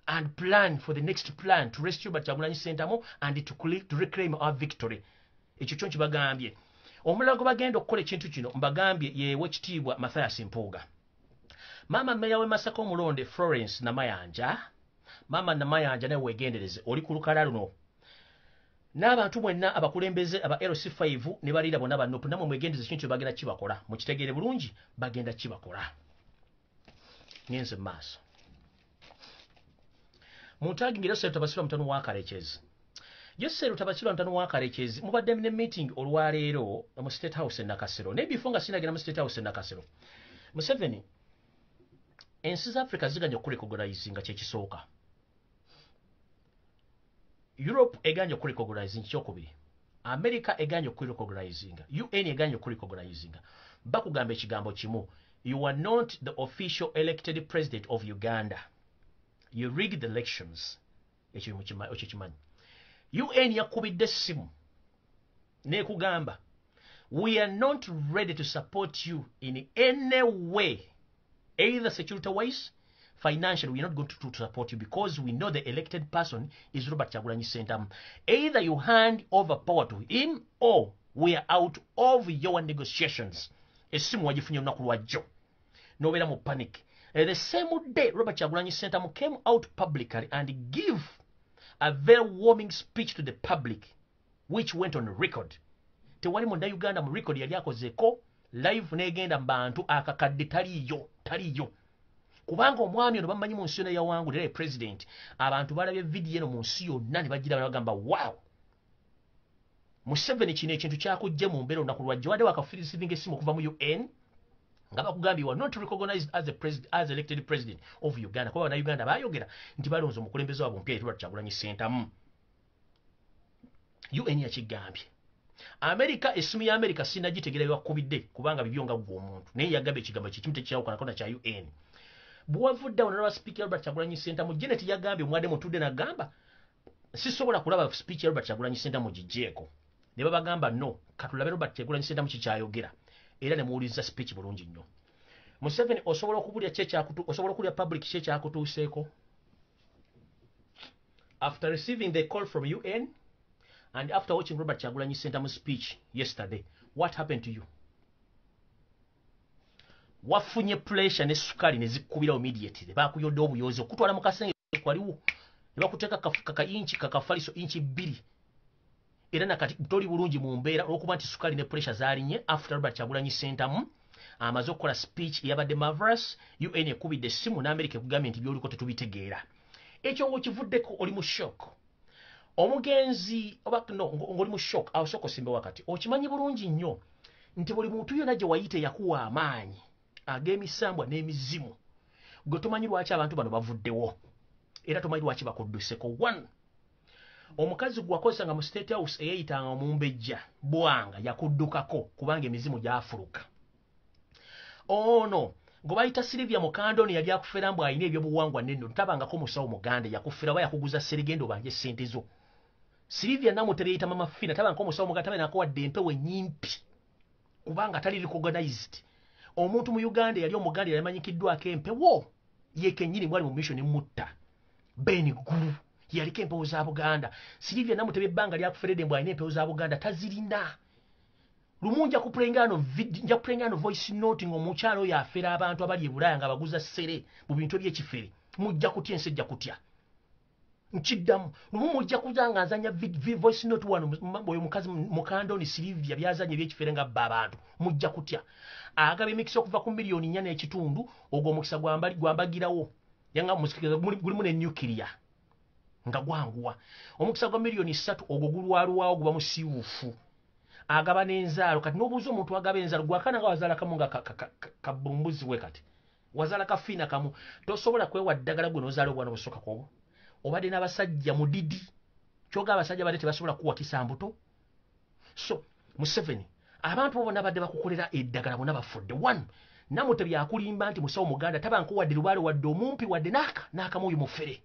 and plan for the next plan to rescue Kyagulanyi Ssentamu and to reclaim our victory. Ekyo kyo kibagambye. Omulala gwe bagenda okukola ekintu kino mbagambye yewe kitiibwa Mathias Mpuuga. Mama Meya w'e Masaka omulonde Florence Namayanja. Mama Namayanja nawe wegendereze oli ku lukala luno. N'abantu mwenna abakulembeze aba LC5 ne balira bonna ba NUP namwe mwegendeze ekintu bagenda kibakola. Mukitegeere bulungi bagenda kibakola. Nyenze maaso. Muntagi ngero sero tabasira mutano wa Karekezi. Yosero tabasira mutano wa Karekezi mubadde ne meeting olwaleero mu State House Nakasero. Ne bifunga sinagenda mu State House Nakasero. Museveni ensi za Africa ziganya okurecognize nga kyekisooka. Europe eganya okurecognize kyokubiri. America eganya okurecognize. UN eganya okurecognize. Bakugamba ekigambo kimu. You are not the official elected president of Uganda. You rigged the elections. Ekimanyi. UN yakubidde essimu nekugamba we are not ready to support you in any way, either security wise, financially. We are not going to support you because we know the elected person is Robert Kyagulanyi Ssentamu. Either you hand over power to him or we are out of your negotiations. Essimu wagifunye olunaku lwajjo nobeera mu panic. The same day Robert Kyagulanyi Ssentamu came out publicly and gave a very warming speech to the public which went on record. Tewali munda Uganda mu record yali akozeeko live negenda mbantu akakadde taliyo. Kubanga omwami ono bamanyi mu nsi yonna yawangulira president. Abantu balabye video eno mu nsi yonna ne bagira bagamba wow. Museveni kino ekintu kyakujje mu mbeera olunaku lwajjo wadde wakafirisivinga essimu okuva mu UN nga bakugambye you are not recognized as elected president of Uganda. Kuba Uganda bayogera nti balonze omukulembeze waabwe mpya Robert Kyagulanyi Ssentamu. UN yakigambye. America essimu ya America sinagitegeera yakubidde kubanga bibyo nga gwo omuntu. Naye yagambye ekigambo kikimu tekyawukana kona kya UN. Bwavudde awo n'olwa speaker Robert Kyagulanyi Ssentamu Janet yagambye omwadde mutudde n'agamba sisobola kulaba speech ya Robert Kyagulanyi Ssentamu gijjeeko. Ne babagamba no katulabe Robert Kyagulanyi Ssentamu kikyayogera. Era ne muwuliriza speech bulungi nnyo. Museveni osobola okubulya osobola okulya public kyekyakutuuseeko. After receiving the call from UN and after watching Robert Kyagulanyi Ssentamu's speech yesterday, what happened to you? Wafunye pressure ne sukali ne zikkubira immediately. Bakuyodde obuyozi okutwala mu kasenge kwaliwo. Ne bakuteeka kaka inchi kakafaliso inchi 2. Era nakati toli bulungi mu mbeera okuba nti sukali ne pressure zalinye after Robert Kyagulanyi Ssentamu amaze okukola speech yabadde marvelous. UN ekubidde essimu n'Amerika ekugambye nti byoliko tetubitegeera. Ekyo ng'okivuddeko oli mu shock. Omugenzi oba no ng'oli mu shock awosoko simbe wakati. Okimanyi bulungi nnyo nti buli muntu yonna gye wayite yakuwa amaanyi ag'emisambwa n'emizimu. Gwe tomanyi lwaki abantu bano bavuddewo. Era tomanyi lwaki bakudduseko. 1. Omukazi gwakozesa nga mu State House eyayitanga Mumbejja Bwanga yakuddukako kubanga emizimu gyafuluka. Ono ngo bayita Silivia Mukandoni yali akufera mbwa ayina ebyo buwangwa nendo ntabangako musawo muganda yakufera baya kuguza serigendo banje sente zo Silivia namutere yita mama fina tabanko musawo muganda nako wadde empewe nyimpi kubanga tali recognized omuntu mu Uganda yali omuganda yamanyikiddwa akempewo yekenyini mwali mu mission mutta Beni Guru yali kempewo za Buganda Silivia namutebe banga lya kuferede mbwa ayina empewo za Buganda tazirina Lumunja kuprengano voice note ngomukyalo yafera abantu abali e Bulaya nga baguza sere mu bintu by'ekifere mujja kutya ensejja kutya nkiddamu mujja kuzanga azanya voice note wano oyo mukazi Mukandoni Silivia byazanye by'ekifere nga abantu mujja kutya agabe mikisa okuva ku miliyoni 4 n'ekitundu ogwo mukisa gwambagirawo yanga musikiriza gulimu ne nuclear nga gwanguwa omukisa gwa miliyoni 3 ogwo gulwaluwawo guba musiwufu agaba n'enzaalo kati n'obuuza omuntu agaba enzaalo gwakana nga wazaala kamu nga kabumbuzi we kati wazaala kafiina kamu tosobola kwewa ddagala gwe n'ozaala obwana busooka kwobo obadde n'abasajja mudidi kyoga abasajja badde tebasobola kuwakisa mbuto so Museveni abantu bonna badde bakukolera eddagala bonna bafudde one Namutebi akulimba nti musawo muganda tabanko wadde lubaale wadde omumpi wadde n'akamuuyu mufere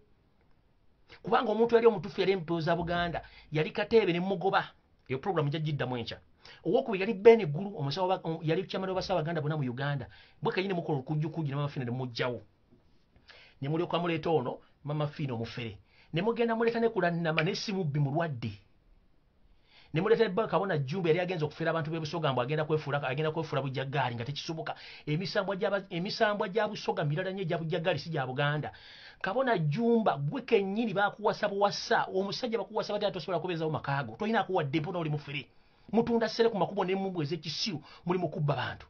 kubanga omuntu yali omutufu yali empewo za Buganda yali Kateebe ne mugoba iyo program jajidda mwencha owokubi yali Beni Guru omusawo yali chairman w'abasawo Baganda bonna mu Uganda bweka yine mukolo kujjukuji na mama fina ne mujjawo ne mulyo kwa muleeta ono mama fina omufere ne mugenda muleta ne kulannama n'essimu bbi mulwadde ne muleta ebba kabona Jumbe yali agenza okufera abantu b'ebusoga mbu agenda kwefuula bujjaggaali nga tekisoboka emisambwa gya busoga mirala nnyo gya bujjaggaali si gya Buganda kabona Jumba gwe kennyini bakuwasa buwasa omusajja bakuwasa bati atosobola kubeezawo makaago tolina kuwadde mpona oli mufere mutunda sere ku makubo n'emmumbwe ez'ekisiru muli mu kubba bantu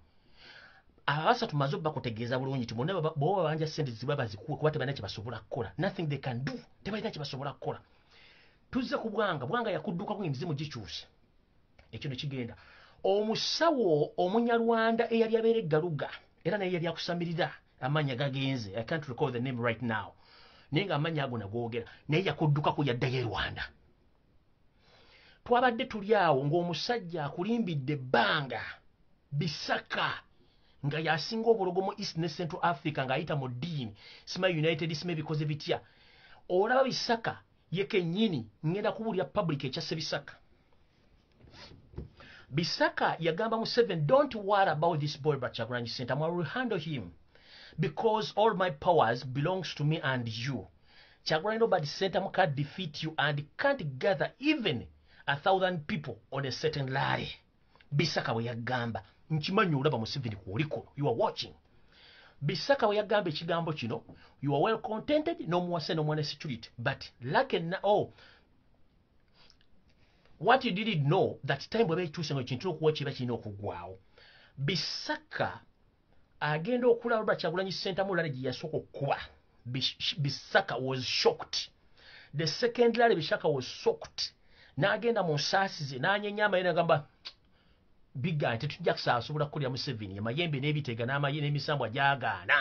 abasa tumaze bakutegeeza bulungi ti bonna bw'oba banja ssente ziba bazikuwe kuba tebalina kye basobola kukola nothing they can do tebalina kye basobola kukola tuzze ku bwanga yakuddukaku emizimu gikyuse ekyo ne kigenda omusawo omunyarwanda eyali abeera eggaluga era naye yali akusamirira amanya gagenze I can't recall the name right now nenga amanya ago nagoogera naye yakuddukaku yaddayo e Rwanda twabadde tuli awo ng'omusajja akulimbidde ebbanga Bisaka nga yasinga obulogo mu East ne Central Africa ng'ayita mu ddiini sima United sima ebikoze bitya olaba Bisaka ye kennyini ngenda kubuulira public ekyasse Bisaka yagamba mu 7 don't worry about this boy but Kyagulanyi Ssentamu I will handle him because all my powers belongs to me and you Kyagulanyi nobody Ssentamu can't defeat you and can't gather even 1,000 people on a certain rally Bisaka we yagamba nkimanyi olaba mu 7 kuliko you are watching Bisaka we yagamba ekigambo kino you are well contented n'omuwase n'omwana security but like what you didn't know that time bwe beetuuse ng'ekintu okuwa kiba kirina okuggwawo Bisaka agenda okulaba Robert Kyagulanyi Ssentamu rally gye yasooka okukuba Bisaka was shocked the second rally Bisaka was shocked n'agenda mu nsaasi ze n'anyenyama ye n'agamba biga nti tujja kusaasubula kukulira mu 7 amayembe n'ebitega n'emisambwa gyagaana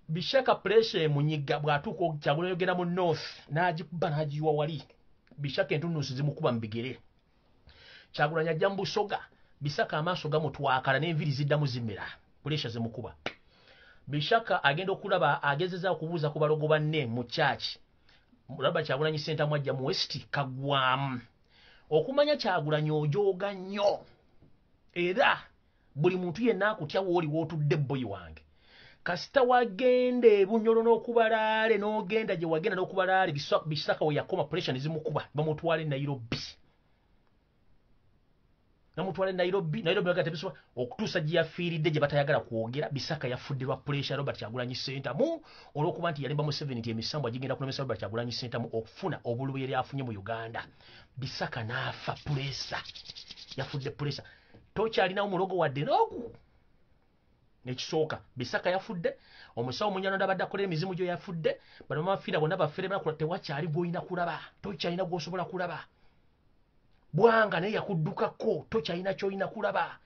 Bisaka pressure emunyiga bw'atuuka Kyagulanyi yogera mu north n'agikuba n'agiyiwa wali Bisaka entunuusi zimukuba mu bigere Kyagulanyi ajja mu Busoga Bisaka amaaso gamutwakala n'enviri ziddamu zimera pressure zimukuba Bisaka agenda okulaba agezezza okubuuza ku balogo banne mu church mulaba Kyagulanyi Ssentamu ajja mu West kagwamu okumanya Kyagulanyi ojooga nnyo era buli muntu yenna akutya wooli wootudde boyi wange kasita wagenda Ebunyolo n'okubalaale n'ogenda gye wagenda n'okubalaale Bisaka we yakoma pressure ne zimukuba bamutwale Nairobi Nairobi bagatebiso okutuusa gye yafiiridde gye batayagala kwogera Bisaka yafudde lwa pressure Robert Kyagulanyi Ssentamu olw'okuba nti yalemba mu 70 emisambwa gigenda kulemesa Robert Kyagulanyi Ssentamu okufuna obululu yali afunye mu Uganda Bisaka n'afa pressure yafudde pressure tokyalinawo mulogo wadde n'ogu nekisooka Bisaka yafudde omusawo munyarwanda abadde akola emizimu gyo yafudde bano mafiira bonna bafere bakula tewakyali gw'olina kulaba tokyalina gw'osobola kulaba bwanga naye yakuddukako tokyalina ky'olina kulaba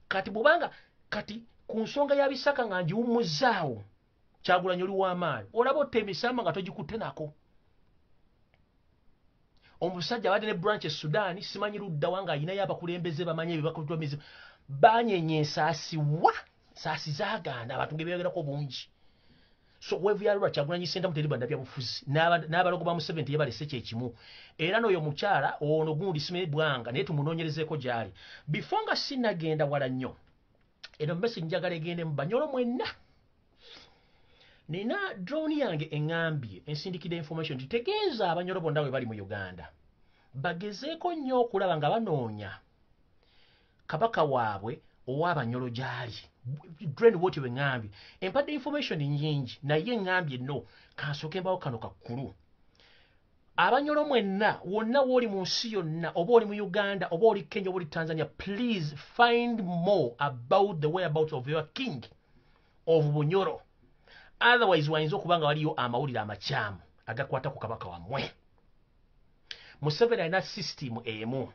kati bw'obanga kati ku nsonga ya Bisaka nga ngiwummuzaawo Kyagulanyi oli w'amaanyi olaba otta emisamba nga togikutte nako omusajja abadde ne branch e Sudan simanyi ludda wanga ayinayo abakulembeze bamanyi ebyo bakutwa mizimu banyenye ensaasi wa saasi zaagaana abantu ngebyogerako bungi so wevyalwa Kyagulanyi Ssentamu teri banda byabufuzi n'abalogo ba Museveni teyebalese kyekimu era n'oyo mukyala ono gundi Simee Bwanga naye tumunoonyerezeko gyali before nga sinnagenda wala nnyo eno message njagala egende mu Banyoro mwenna nina drone yange eŋŋambye ensindikidde information titegeeza Abanyoro bonna we bali mu Uganda bagezeeko nnyo okulaba nga banoonya kabaka waabwe ow'Abanyoro gyali drone woti we ŋŋambye empadde information nyingi naye ŋŋambye no kansooke mbawo kano kakkulu Abanyoro mwenna wonna w'oli mu nsi yonna oba oli mu Uganda oba oli Kenya oba oli Tanzania please find more about the whereabouts of your king of Bunyoro otherwise wayinza okuba nga waliyo amawulire amakyamu agakwata ku kabaka wammwe Museveni alina system emu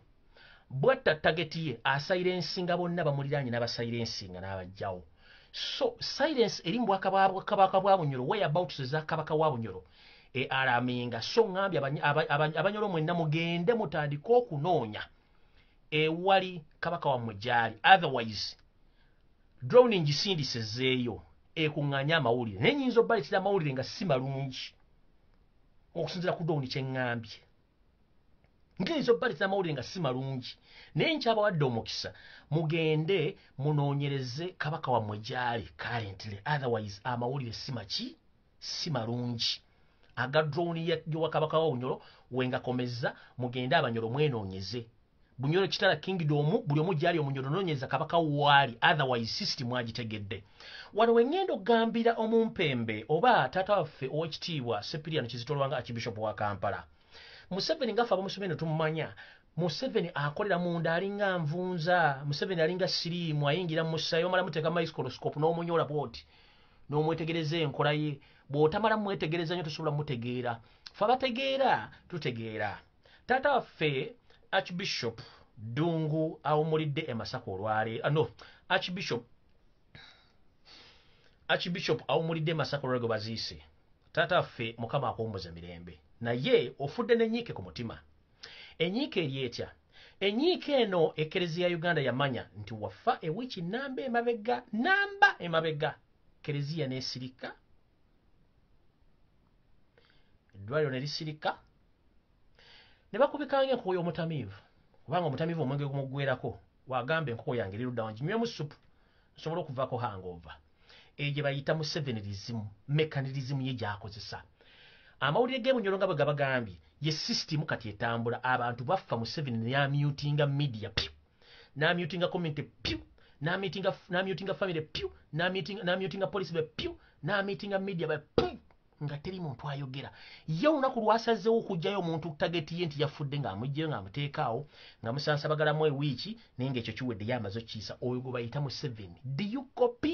bwatta tageti ye asailensinga bonna bamuliraanye n'abasailensinga n'abajjawo so silence eri mu bwakabaka bwa Bunyoro whereabouts eza kabaka wa Bunyoro alaminga so ngambye Abanyoro mwenna mugende mutandika okunoonya ewali kabaka wammwe gyali otherwise drowning gisindisezeeyo ekuŋŋanya amawulire naye nyinza obbaletera amawulire nga si malungi okusinziira ku drowning kyeŋŋambye ngiyinza obbaletera amawulire nga si malungi naye nkyabawadde omukisa mugende munoonyereze kabaka wammwe gyali currently otherwise amawulire si malungi aga drone y'owa kabaka wa Bunyoro wengakomeza mugende Abanyoro mwenoonyeze Bunyoro kitala kingdom buli omu gyali Omunyoro noonyeza kabaka waali otherwise system agitegedde wano wengendo ogambira omumpembe oba taata waffe ow'ekitiibwa Sepiriano Kizitolwanga Archbishop wa Kampala Museveni ngafa abamusomeni tumumanya Museveni akolera munda alinga nvunza Museveni alinga siriimu ayingira mu ssayo omala muteeka microscope n'omunyola bwoti n'omwetegereza enkola ye bw'otamala mwetegereza nnyo tosobola mutegeera fe abategeera tutegeera taata waffe Archbishop Dungu awumulidde e Masaka olwaleero no Archbishop awumulidde e Masaka olwaleero baziise taata waffe Mukama akuwummuza mirembe naye ofudde n'ennyiike ku mutima ennyiike eri etya ennyiike eno Ekereziya ya Uganda yamanya nti waffa ewiiki namba emabega Kereziya n'esirika eddwaliro ne lisirika ne bakubikanga enkoko y'omutamiivu kubanga omutamiivu omwenge gumuggwerako wagamba enkoko yange erudda wanginywemu supu nsobola okuvaako hangover eyo gye bayita Musevenirism mekanirizimu ye gy'akozesa amawulire g'Ebunyoro nga bwe gabagambye ye system kati etambula abantu baffa Museveni n'amyutinga media piu n'amyutinga community piu n'amyutinga family piu n'amyutinga police be piu n'amyutinga media be piu nga teri muntu ayogera ye olunaku lwasazeewo okugjayo omuntu tageti ye nti yafudde ng'amugjeyo ng'amuteekaawo nga musansabagalamu ewiiki naye ng'ekyo kiwedde yamaze okkiisa oyo gwe bayita Museveni do you copy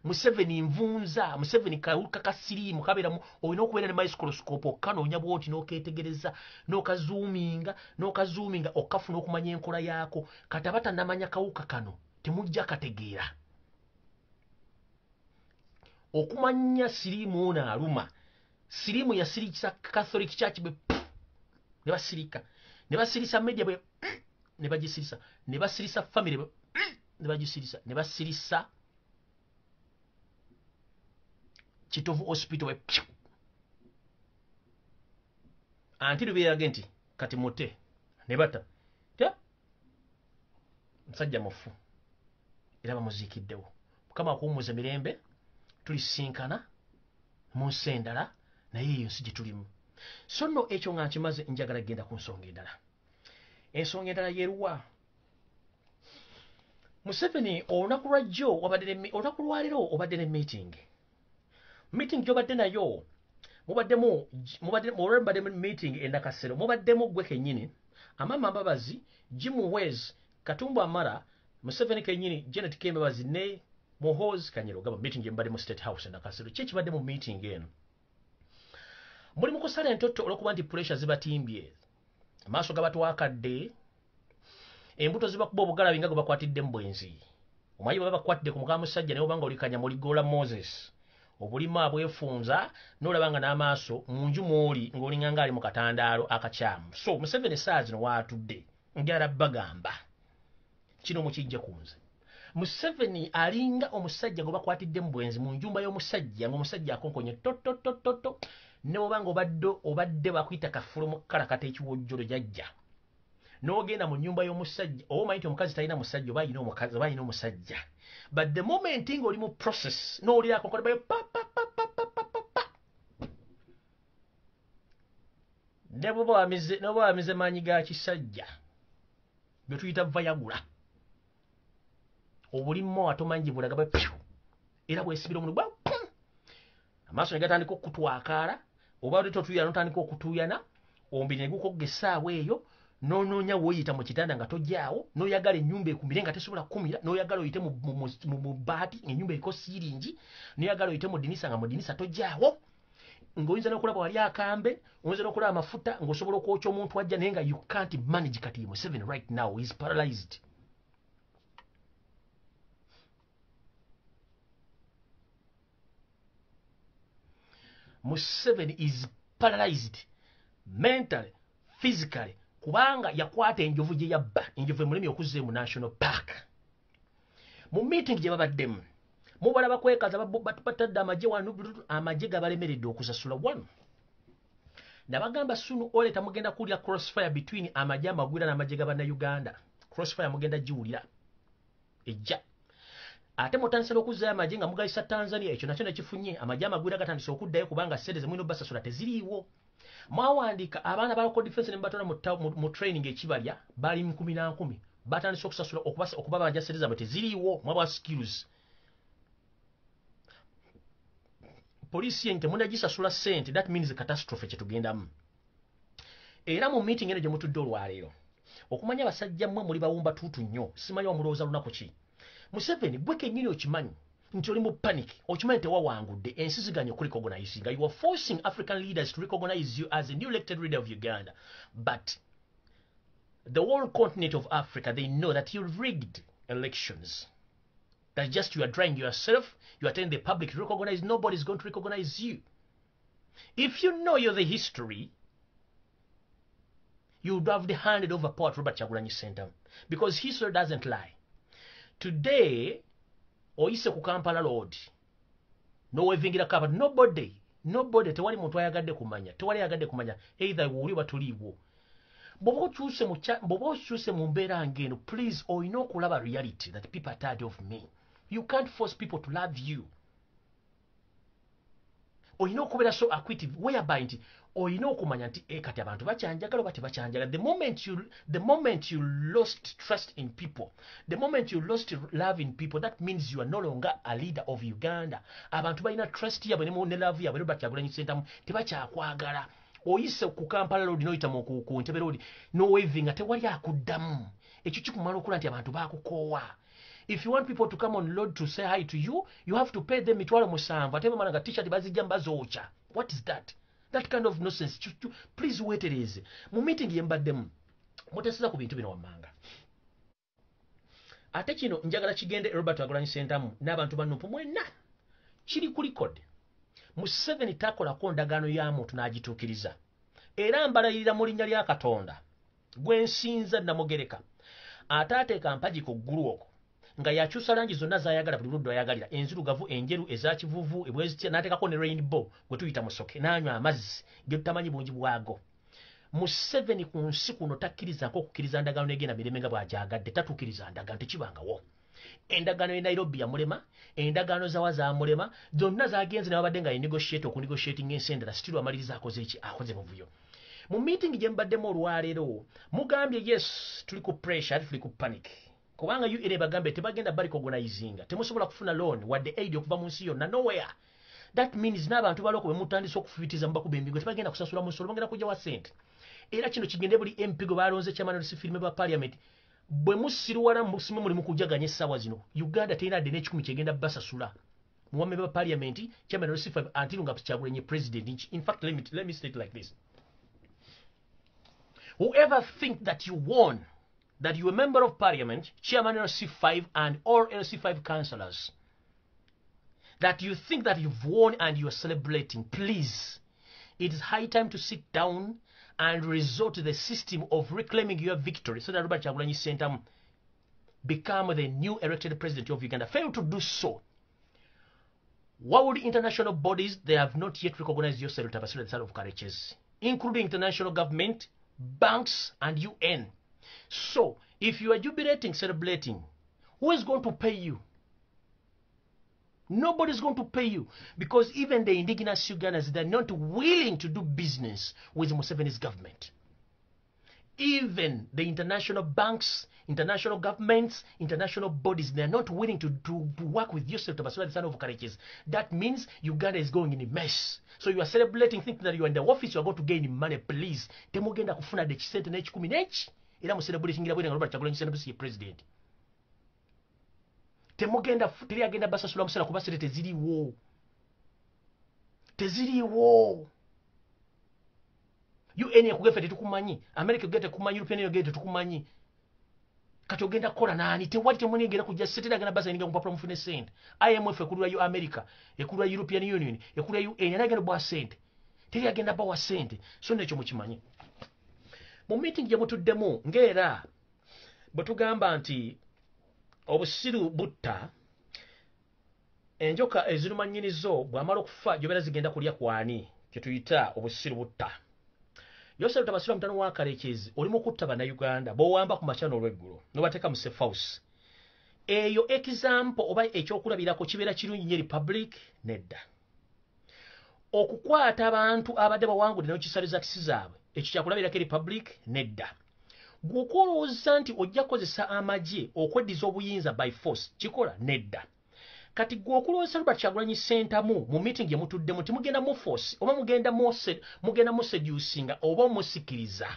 Museveni nvunza Museveni kawuka kasiriimu kabeeramu olina okubeera ne microscope okanoonya bwoti n'okeetegereza n'okazoominga okafuna okumanya enkola yaako kati abatannamanya kawuka kano temujja kategeera okumanya siriimu ono aluma siriimu yasirikisa Catholic Church bwe ne basirisa media bwe ne bagisirisa ne basirisa family bwe ne bagisirisa ne basirisa Kitovu hospital we anti lubeerage nti kati mute ne bata nsajja mufu era bamuziikiddewo Mukama akuwummuza mirembe tulisinkana mu nsi endala naye eyo nsi gye tulimu so nno ekyo nga nkimaze njagala genda ku nsonga endala ensonga endala yeeruwa Museveni olunaku lwaleero obadde ne meeting gy'obadde nayo mubaddemu meeting endakasero mubaddemu gwe kennyini Amama Mbabazi Jimuwezi Katumbu Amara Museveni kennyini Janet Kembabazi ne Muhoozi Kanyero gaba meeting gyembadde mu State House endakasero kibadde mu meeting eno muli mu kusala entoto olwokuba nti pressure zibatimbye amaaso gabatwakadde embuto zibakuba obugalabi nga gwe bakwatidde mu bwenzi omanyi baba bakwatidde ku muka musajja naye obanga olikanya muligola Moses obulima abwefunza n'olabanga n'amaaso mu nju mw'oli ng'olinganga ali mu katandaalo akakyamu so Museveni saa zino waatudde njala bagamba kino mukijja ku nze Museveni alinga omusajja gwe bakwatidde mu bwenzi mu njumba y'omusajja ng'omusajja akonkonye tototototo ne bw'obanga obadde bakuyita kafulo mu kkalakata ekiwojjolo jajja n'ogenda mu nnyumba y'omusajja oba omanyi nti omukazi talina musajja oba alina omukazi oba alina omusajja but the moment ng'oli mu process n'owulira akonkole bayo ne bw'oba wamize maanyi ga kisajja bye tuyita vayagula obulimmo atomanyi bulaga bwe pyu era bwesibira omulu bwa amaaso ne gatandika okutwakaala oba totuyana notandika okutuyana omubiri ne gukogga essaawa eyo n'onoonya woyita mu kitanda nga tojjaawo n'oyagala ennyumba ekumire nga tesobola kukumira n'oyagala oyite mu baati ennyumba eriko siiringi n'oyagala oyite mu ddinisa nga mu ddinisa tojjaawo ng'oyinza n'okulaba wali akambe oyinza n'okulaba amafuta ng'osobola okwokya omuntu ajja naye nga you can't manage kati ye Museveni right now is paralyzed. Museveni is paralyzed mentally, physically kubanga yakwata enjovu gye yabba enjovu emulemi okuzza mu national park mu meeting gye babaddemu mubala bakwekaza batadde amagye wano amagye gabalemeredde okusasula wano nabagamba sunu oleta mugenda kulya crossfire between amagye amagwira n'amagye g'Abannayuganda crossfire mugenda giwulira ejja ate mutandisa okuzzayo amagye nga mugayisa Tanzania ekyo nakyo nekifunye amagye amagwira gatandisa okuddayo kubanga ssente ze mulina basasula teziriiwo mwawandiika abaana ba local defense ne batwala mu training ekibalya bali 10 batandisa okusasula okubabanja ssente zaabwe teziriiwo mwabwa skills poliisi yente munagisasula ssente that means catastrophe kyetugendamu era mu meeting eno gye mutudde olwaleero okumanya abasajja mmwe muli bawumba tuutu nnyo simanyi wamulowooza lunaku ki Museveni gwe kennyini okimanyi nti oli mu panic okimanyi tewawangudde ensiziganya okurecognizinga you are forcing African leaders to recognize you as a new elected leader of Uganda but the whole continent of Africa they know that you rigged elections. That's just you are trying yourself. You are telling the public to recognize. Nobody's going to recognize you. If you know you're the history, you would have handed over power to Robert Kyagulanyi Ssentamu because history doesn't lie. Today, oyise ku Kampala Road, nowevingira kapa nobody tewali muntu ayagadde kumanya either wuli batuliwo. Bobo choose mu mbeera ngeno please oyina okulaba reality that people are tired of me. You can't force people to love you. Oyina okubeera so acquittive whereby nti oyina okumanya nti kati abantu bakyanjagala oba tebakyanjagala. The moment you lost trust in people, the moment you lost love in people, that means you are no longer a leader of Uganda. Abantu balina trust yabwe ne love yabwe Robert Kyagulanyi Ssentamu tebakyakwagala. Oyise ku Kampala Road noyita mu ku Ntebe Road no waving ate wali akuddamu ekyo kikumala okula nti abantu bakukoowa. If you want people to come on road to say hi to you, you have to pay them mitwalo musanvu ate bamala nga t-shirt bazijja mbazoocha. What is that? That kind of nonsense. Please wetereze mu meeting yembaddemu muteseza ku bintu bino wammanga ate kino njagala kigende Robert Kyagulanyi Ssentamu n'abantu bannupu mwenna kiri ku record. Museveni takolako ndagaano ya muntu n'agituukiriza era mbalayirira mu linnya lya Katonda gwe nsinza namugereka ataateeka mpagi ku ggulu okwo nga yakyusa langi zonna z'ayagala buli ludda ayagalira enzirugavu enjeru eza kivuvu ebwezitya n'ateekako ne rainbow gwe tuyita musoke n'anywa amazzi ge tutamanyi bungi bwago. Museveni ku nsi kuno takkirizako okukkiriza ndagaano egenda mirembe nga bw'agyagadde tatuukiriza ndagaano tekibangawo. Endagaano ya Nairobi ya mulema, endagaano zawa za mulema, zonna zagenze n'abadde nga negotiate okunegotiating ensendera still amaliriza akoze buvuyo. Mu meeting gye mbaddemu olwaleero mugambye yes tuli ku pressure tuli ku panic kubanga you ere bagambe tebagenda bali recognizinga temusobola kufuna loan wadde aid okuva mu nsi yonna nowhere. That means n'abantu baloko be mutandisa okufubitiza mubakuba embigo tebagenda kusasula musolo bagenda kujja wa sente era kino kigende buli MP gwe balonze chairman of filime ba parliament bwe musiruwala musimu muli mukujaganya essaawa zino Uganda terina ddene ekikumi kyegenda basasula muwame ba parliament chairman of 5 until nga Kyagulanyi president. In fact let me state it like this. Whoever think that you won, that you are a member of parliament, chairman of C5 and all LC5 councillors, that you think that you've won and you are celebrating, please, it is high time to sit down and resort to the system of reclaiming your victory so that Robert Kyagulanyi Ssentamu become the new elected president of Uganda, fail to do so, what would international bodies, they have not yet recognized yourself to the side of courageous, including international government, banks, and UN. So, if you are jubilating, celebrating, who is going to pay you? Nobody's going to pay you, because even the indigenous Ugandans, they're not willing to do business with Museveni's government. Even the international banks, international governments, international bodies, they're not willing to work with yourself to persuade the son of courageous. That means Uganda is going in a mess. So you are celebrating, thinking that you are in the office, you are going to gain money. Please, temugenda kufuna de chisente na chikumi nechi. Ila muselebrating ila bwena Robert Kyagulanyi Ssentamu si president. Temugenda teri agenda basasula musala kuba sente teziriwo. Teziriwo. UN yakugefe tetukumanyi, America gete kumanyi, European Union gete tukumanyi. Kati ogenda kola nani? Tewali temuni egenda kujja sente agenda basa ninga kupapula mufune sente. IMF ekulwa yo America, ekulwa European Union, ekulwa UN anagenda bwa sente. Teri agenda bawa sente. So nekyo mukimanyi. Mu meeting gye mutuddemu ngera bwe tugamba nti obusiru butta enjoka ezirumanyirizo bw'amala okufa gyobera zigenda kulya kwani kye tuyita obusiru butta. Yosef tabasira mutano wa karekezi olimu kutta bannayuganda b'owamba ku machano olw'eggulu n'obateeka mu safe house. Eyo example oba ekyokulabirako kibeera kirungi nnyo Republic nedda. Okukwata abantu abadde bawangudde n'okisaliza kisi zaabwe ekyo kyakulabirako Republic nedda. Gwokolowooza nti ojja kukozesa amagye okweddiza obuyinza by force kikola nedda. Kati gwokulowooza Robert Kyagulanyi Ssentamu mu meeting gye mutuddemu timugenda mu force oba mugenda mu seducinga oba musikiriza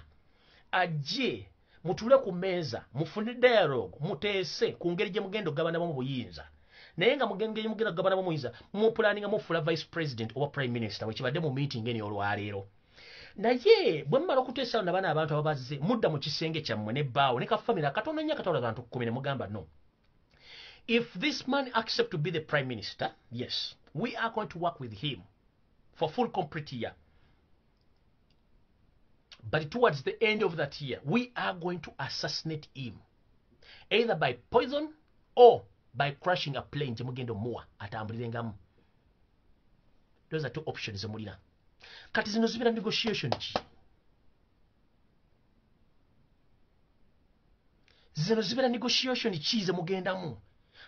ajje mutule ku meeza mufune dialogue muteese ku ngeri gye mugenda ogabanamu buyinza. Naye nga mugenda ogabanamu buyinza mu planning mufula vice president oba prime minister wekibadde mu meeting eni olwaleero. Naye bwe mmala okuteesa nabana abantu ababazze mudda mu kisenge kyammwe nebbaawo ne kafamira katono nnyo akatwala abantu 10 ne mugamba no. If this man accepts to be the prime minister, yes, we are going to work with him for full complete year. But towards the end of that year, we are going to assassinate him, either by poison or by crashing a plane. Those are two options. Kati zino zibira negotiation ki? Zino zibira negotiation ki ze mugendamu?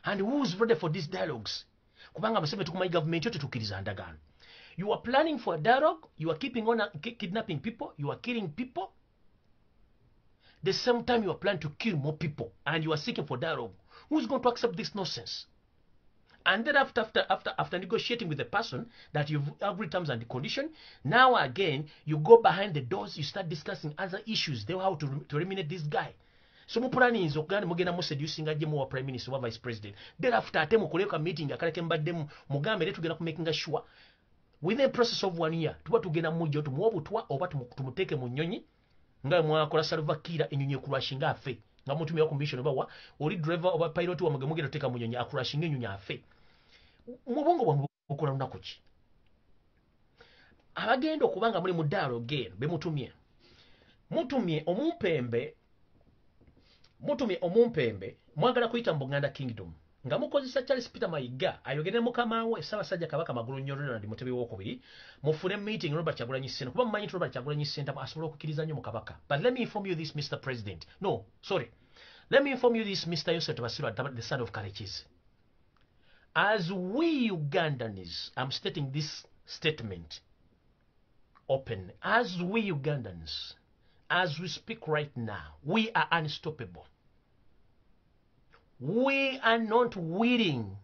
And who's ready for these dialogues? Kubanga Museveni tukumanyi government yote tukiriza ndagaano. You are planning for a dialogue, you are keeping on kidnapping people, you are killing people. The same time you are planning to kill more people and you are seeking for dialogue. Who's going to accept this nonsense? And then after negotiating with the person that you've agreed terms and conditions, now again you go behind the doors, you start discussing other issues. They how to eliminate this guy. So mu planning is okugana mugenda mu seducing ajje mu wa prime minister wa vice president. Thereafter ate mukoleka meeting akaleke mbaddemu mugambe le tugenda ku making sure within the process of 1 year tuba tugenda mujjo tumuwa obutwa oba tumuteeke mu nnyonyi nga mwakola Salva Kiir ennyonyi ekurashinga afe nga mutumya ku mission oba wa oli driver oba pilot wa mugenda tuteeka mu nnyonyi akurashinga ennyonyi afe. Mu bongo bwa mukola lunaku ki? Abagenda okubanga muli mu dialogue be mutumye omumpembe mwagala kuyita mu Buganda Kingdom nga mukozesa Charles Peter Mayiga ayogere mukama we Ssaabasajja Kabaka Magulu Nnyo ndi Mutebi w'okubiri mufune meeting Robert Kyagulanyi Ssentamu kuba mumanyi Robert Kyagulanyi Ssentamu asobola okukkiriza nnyo mu Kabaka. But let me inform you this, Mr. President. No, sorry. Let me inform you this, Mr. Yosef Tabasirwa, the son of Karekezi. As we Ugandans, I'm stating this statement open. As we Ugandans, as we speak right now, we are unstoppable. We are not willing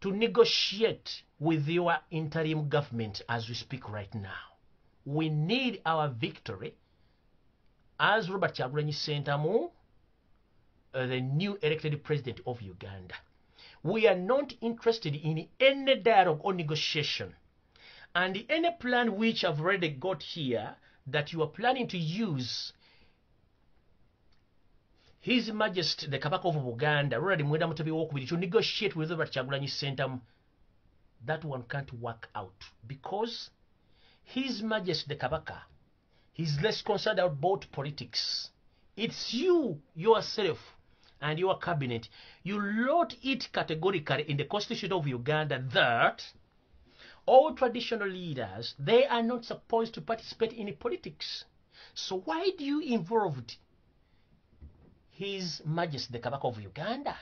to negotiate with your interim government as we speak right now. We need our victory as Robert Kyagulanyi Ssentamu, the new elected president of Uganda. We are not interested in any dialogue or negotiation. And any plan which I've already got here that you are planning to use His Majesty the Kabaka of Buganda, already Mwenda Mutebi w'okubiri, to negotiate with Robert Kyagulanyi Ssentamu, that one can't work out because His Majesty the Kabaka, he's less concerned about politics. It's you yourself and your cabinet, you wrote it categorically in the Constitution of Uganda that all traditional leaders, they are not supposed to participate in politics. So why do you involve His Majesty the Kabaka of Uganda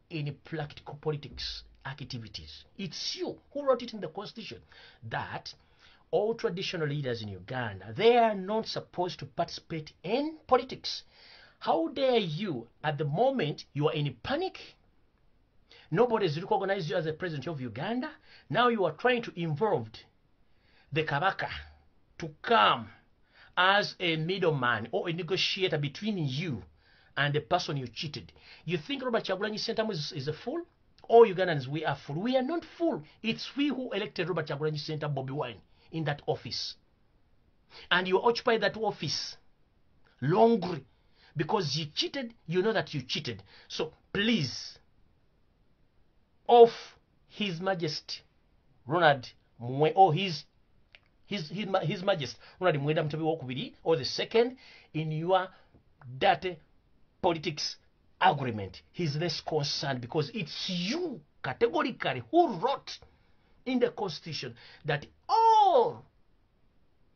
in practical politics activities? It's you who wrote it in the Constitution that all traditional leaders in Uganda, they are not supposed to participate in politics. How dare you, at the moment, you are in panic. Nobody has recognized you as the president of Uganda. Now you are trying to involve the Kabaka to come as a middleman or a negotiator between you and the person you cheated. You think Robert Kyagulanyi Ssentamu is a fool? All Ugandans, we are fool. We are not fool. It's we who elected Robert Kyagulanyi Ssentamu Bobi Wine in that office. And you occupy that office longer because you cheated. You know that you cheated. So please, of His Majesty Ronald Mwe, or His Majesty Ronald Mwenda Mutebi Wokubiri, or the second, in your dirty politics agreement, he's less concerned because it's you categorically who wrote in the Constitution that all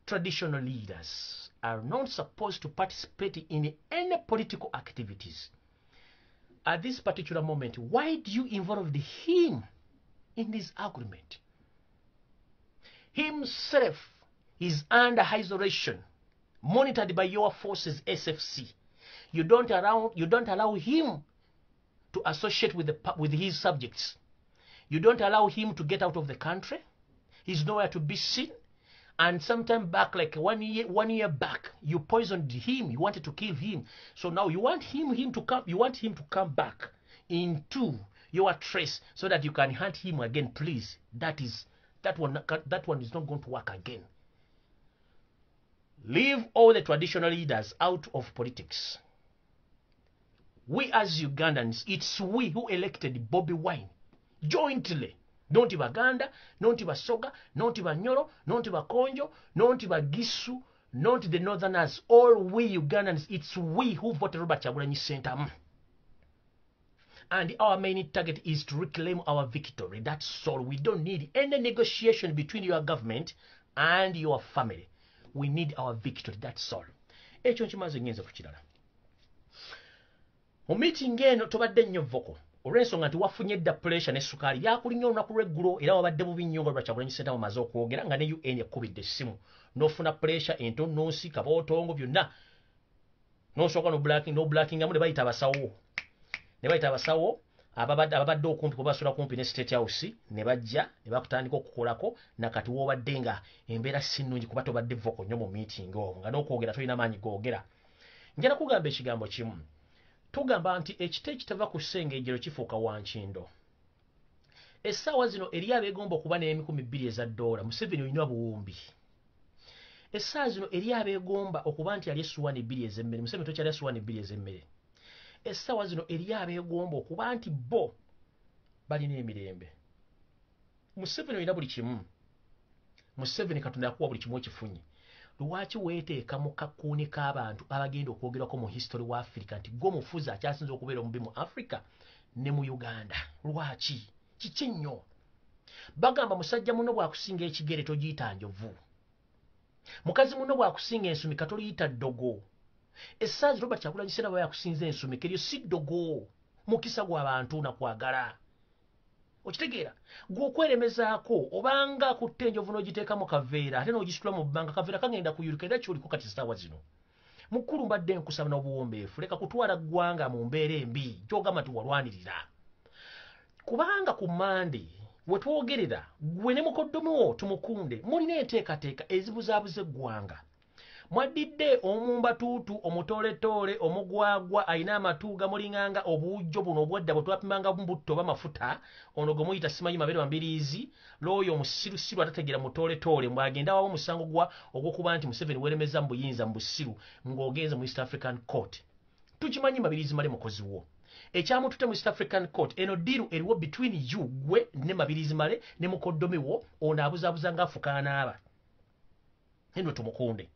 traditional leaders are not supposed to participate in any political activities. At this particular moment, why do you involve him in this agreement? Himself is under isolation, monitored by your forces, SFC. You don't allow him to associate with his subjects. You don't allow him to get out of the country. He's nowhere to be seen. And sometime back, like one year back, you poisoned him. You wanted to kill him. So now you want him to come. You want him to come back into your trace so that you can hunt him again. Please, that one is not going to work again. Leave all the traditional leaders out of politics. We as Ugandans, it's we who elected Bobi Wine jointly. Don't Baganda, don't Soga, don't Nyoro, don't Konjo, don't Gisu, not the Northerners. All we Ugandans, it's we who voted Robert Kyagulanyi Ssentamu. And our main target is to reclaim our victory. That's all. We don't need any negotiation between your government and your family. We need our victory. That's all. Ekyo nkimaze ngenze ku kirala. Mu meeting eno tobadde nnyo voko. Olw'ensonga nti wafunye dda pressure ne ssukaali byakulinnyo olunaku lw'eggulo era wabadde bubi nnyo nga Robert Kyagulanyi Ssentamu amaze okwogera nga ne UN ekkubidde essimu n'ofuna pressure entonnoonsi kabootongo byonna n'osooka n'oblackingamu ne bayita abasawo ababadde okumpi kubasula kumpi ne State House ne bajja ne bakutandika okukolako nakati woobadde nga embeera si nnungi kuba tobadde voko nnyo mu meeting omwo nga n'okwogera tolina maanyi googera. Njala kugamba ekigambo kimu. Tugamba nti ekita ekitava ku ssengejjero kifuuka wankindo. Essaawa zino eri abeegomba okuba $2,000 Museveni olina buwumbi. Essaawa zino eri abeegomba okuba nti ali essuwaani 2 ez'emmere Museveni tokyali essuwaani 2 ez'emmere. Essaawa zino eri abeegomba okuba nti bo balina emirembe. Museveni olina buli kimu. Museveni Katonda yakuwa buli kimu okifunye. Lwaki weeteeka mu kakuuni k'abantu abagenda okwogerako mu history wa Africa nti gwe mufuzi akyasinza okubeera omubi mu Africa ne mu Uganda? Lwaki? Kiki nnyo? Bagamba musajja muno bw'akusinga ekigere togiyita njovu. Mukazi muno bw'akusinga ensumi katoliyita ddogo. Essaazi Robert Kyagulanyi Ssentamu yakusinza ensumi keryo si ddogo. Mukisa gw'abantu nakwagala. Okitegeera gwe okweremezaako obanga akutte enjovu n'ogiteeka mu kaveera ate n'ogisitula mu bbanga kaveera kagenda kuyulika era kyoliko kati essaawa zino. Mukulu mbadde nkusaba n'obuwombeefu leka kutwala ggwanga mu mbeera embi kyogamba nti walwanirira. Kubanga ku Mande we twogerera gwe ne mukoddomi wo tumukunde mulina enteekateeka ezibuzaabuza eggwanga. Mwaddidde omumbatuutu omutoletoole omugwagwa ayina amatu gamulinganga obuujjo buno obwadda bwe twapimanga mbutto oba mafuta ono gwe muyita simanyi mabere mambiriizi looyo omusirusiru atategera mutoletoole mbwagenda wawo omusango ogw'okuba nti Museveni weeremeza mu buyinza mu busiru ng'ogenze mu East African Court. Tukimanyi mabiriizi male mukozi wo. Ekyamutute mu East African Court eno diru eriwo between you gwe ne mabiriizi male ne mukoddomi wo ono abuzaabuza ng'afukaana aba. Henry tumukunde.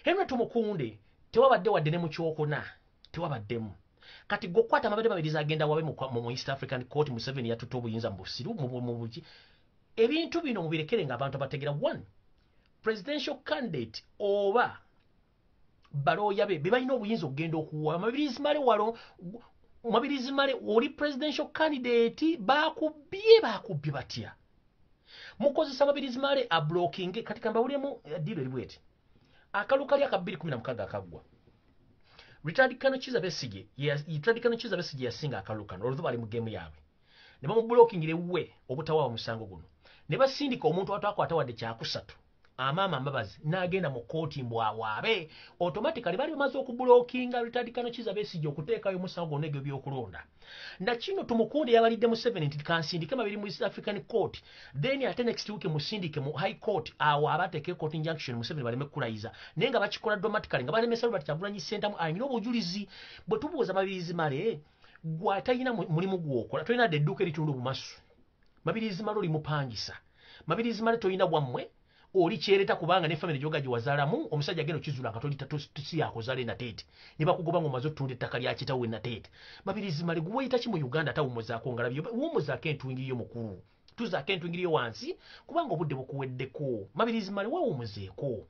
Henry tumukunde tewabadde wadde ne mu kyokuna tewabaddemu. kati gokwata amabere babiri agenda wabe mu East African Court Museveni yatuta obuyinza mu busiru mu buki ebintu bino mubirekere nga abantu abategera one presidential candidate oba baloya be balina obuyinza okugenda okuwa Mabirizi Male oli presidential candidate bakubye batya mukozesa Mabirizi Male a blocking kati kamba ulemu dilo libweti akalukali aka 2016 akagwa Richard Kano Kiza Besige yasinga akalukano olwo bali mu game yawe ne bamu blocking lewe obutawa omusango guno ne basindika omuntu atakwata wadde kyakusatu amama mbabazi nagenda mu kooti mbwawaabe automatically bali bamaze okublockinga Richard Kano Kiza Besige okuteekayo omusango n'ebyo by'okulonda na kino tumukunde yabalidde mu 70 kansindike mabiri mu East African Court then ate next week musindike mu High Court awo abateke court injunction mu 7 baleme kulayiza nenga bakikola automatically nga balemesa Robert Kyagulanyi Center ayina obujulizi bwe tubuuza Mabirizi Male gwatayina mulimu gwokola toyina dedduka eritundu bumasu Mabirizi Male oli mupangisa Mabirizi Male toyina bwammwe oli kyereta kubanga ne family jogaji wazalamu omusajja geno kizula nga tolita tusi yakozale na tete niba kugoba ngo mazo tunde ettaka lya kitawe na tete Mabirizi Male guweyita ki mu Uganda tawumuzaako ngalabyo wumuzaako entwingiriyo mukulu tuzaako entwingiriyo wansi kubanga obudde bukuweddeko Mabirizi Male wawumuzeeko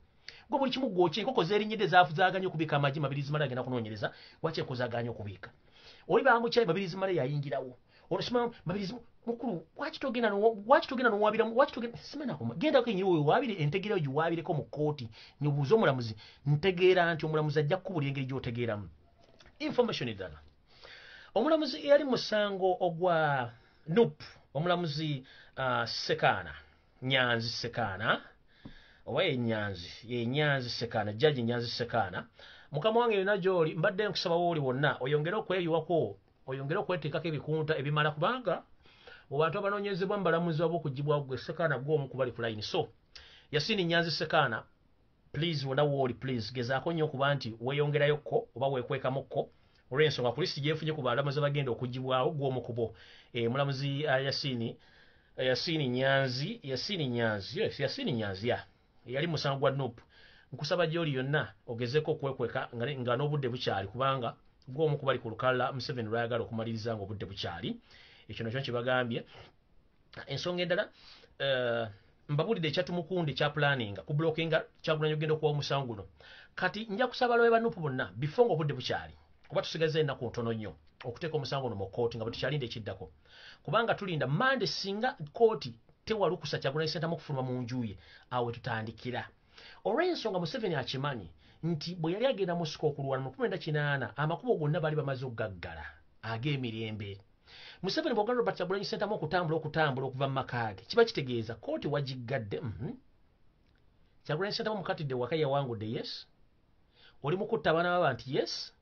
gwe buli kimu gwoki enkoko zerinnyedde zaaganye okubika amagi Mabirizi Male agenda kunoonyereza waki enko zaaganye okubika oli bamukyayi Mabirizi Male yayingirawo olosima Mabirizi mukulu wakitogenda n'owabira wakitogenda simena koma genda ko nyiwe wabire entegera giwabireko mu kooti nyobuzo omulamuzi ntegeera nti omulamuzi ajja kubuli engeri gy'otegeeramu information edala omulamuzi yali musango ogwa NUP omulamuzi Sekana Nyanzi Sekana oba Nyanzi Sekana judge Nyanzi Sekana mukama wange yona gy'oli mbadde nkusaba wooli wonna oyongere okweyuwako oyongere okweteekako ebikunta ebimala kubanga abantu abanoonyezebwa mbalamuzi wabo okugibwa gwe Sekana gw'omu kubali ku line so Yasini Nyanzi Sekana please wonna wooli please gezaako nnyo okuba nti weeyongerayokko oba weekwekamukko olw'ensonga polisi gyefunye ku balamuzi bagenda okugibwawo gw'omu kubo mulamuzi Yasini Nyanzi yali musango gwa NUP nkusaba gy'oli yonna ogezeeko okwekweka nga n'obudde bukyali kubanga gw'omu kubali ku lukala Museveni lwayagala okumaliriza nga obudde bukyali ekyo nakyo kibagambye ensonga endala mbabulidde ekyatumukunde kya planninga ku blockinga Kyagulanyi ogenda okuwa omusango guno kati nja kusaba lwe banupu bonna before nga obudde bukyali kuba tusigaze ennaku ntono nnyo okuteeka omusango guno mu kooti nga bwe tukyalinda ekiddako kubanga tulinda mande singa kooti tewalukusa Kyagulanyi Center mu kufuluma mu njuye awe tutandikira olw'ensonga Museveni akimanyi nti bwe yali agenda mu siko okulwana mu 1998 amakubo gonna bali bamaze okugaggala ag'emirembe Museveni bw'ogala Robert Kyagulanyi Center mu okutambula okuva mu makaage kiba kitegeeza kooti wagiggadde Kyagulanyi Center mu mukatidde waka yawangudde yes oli mu kutta abaana b'abantu yes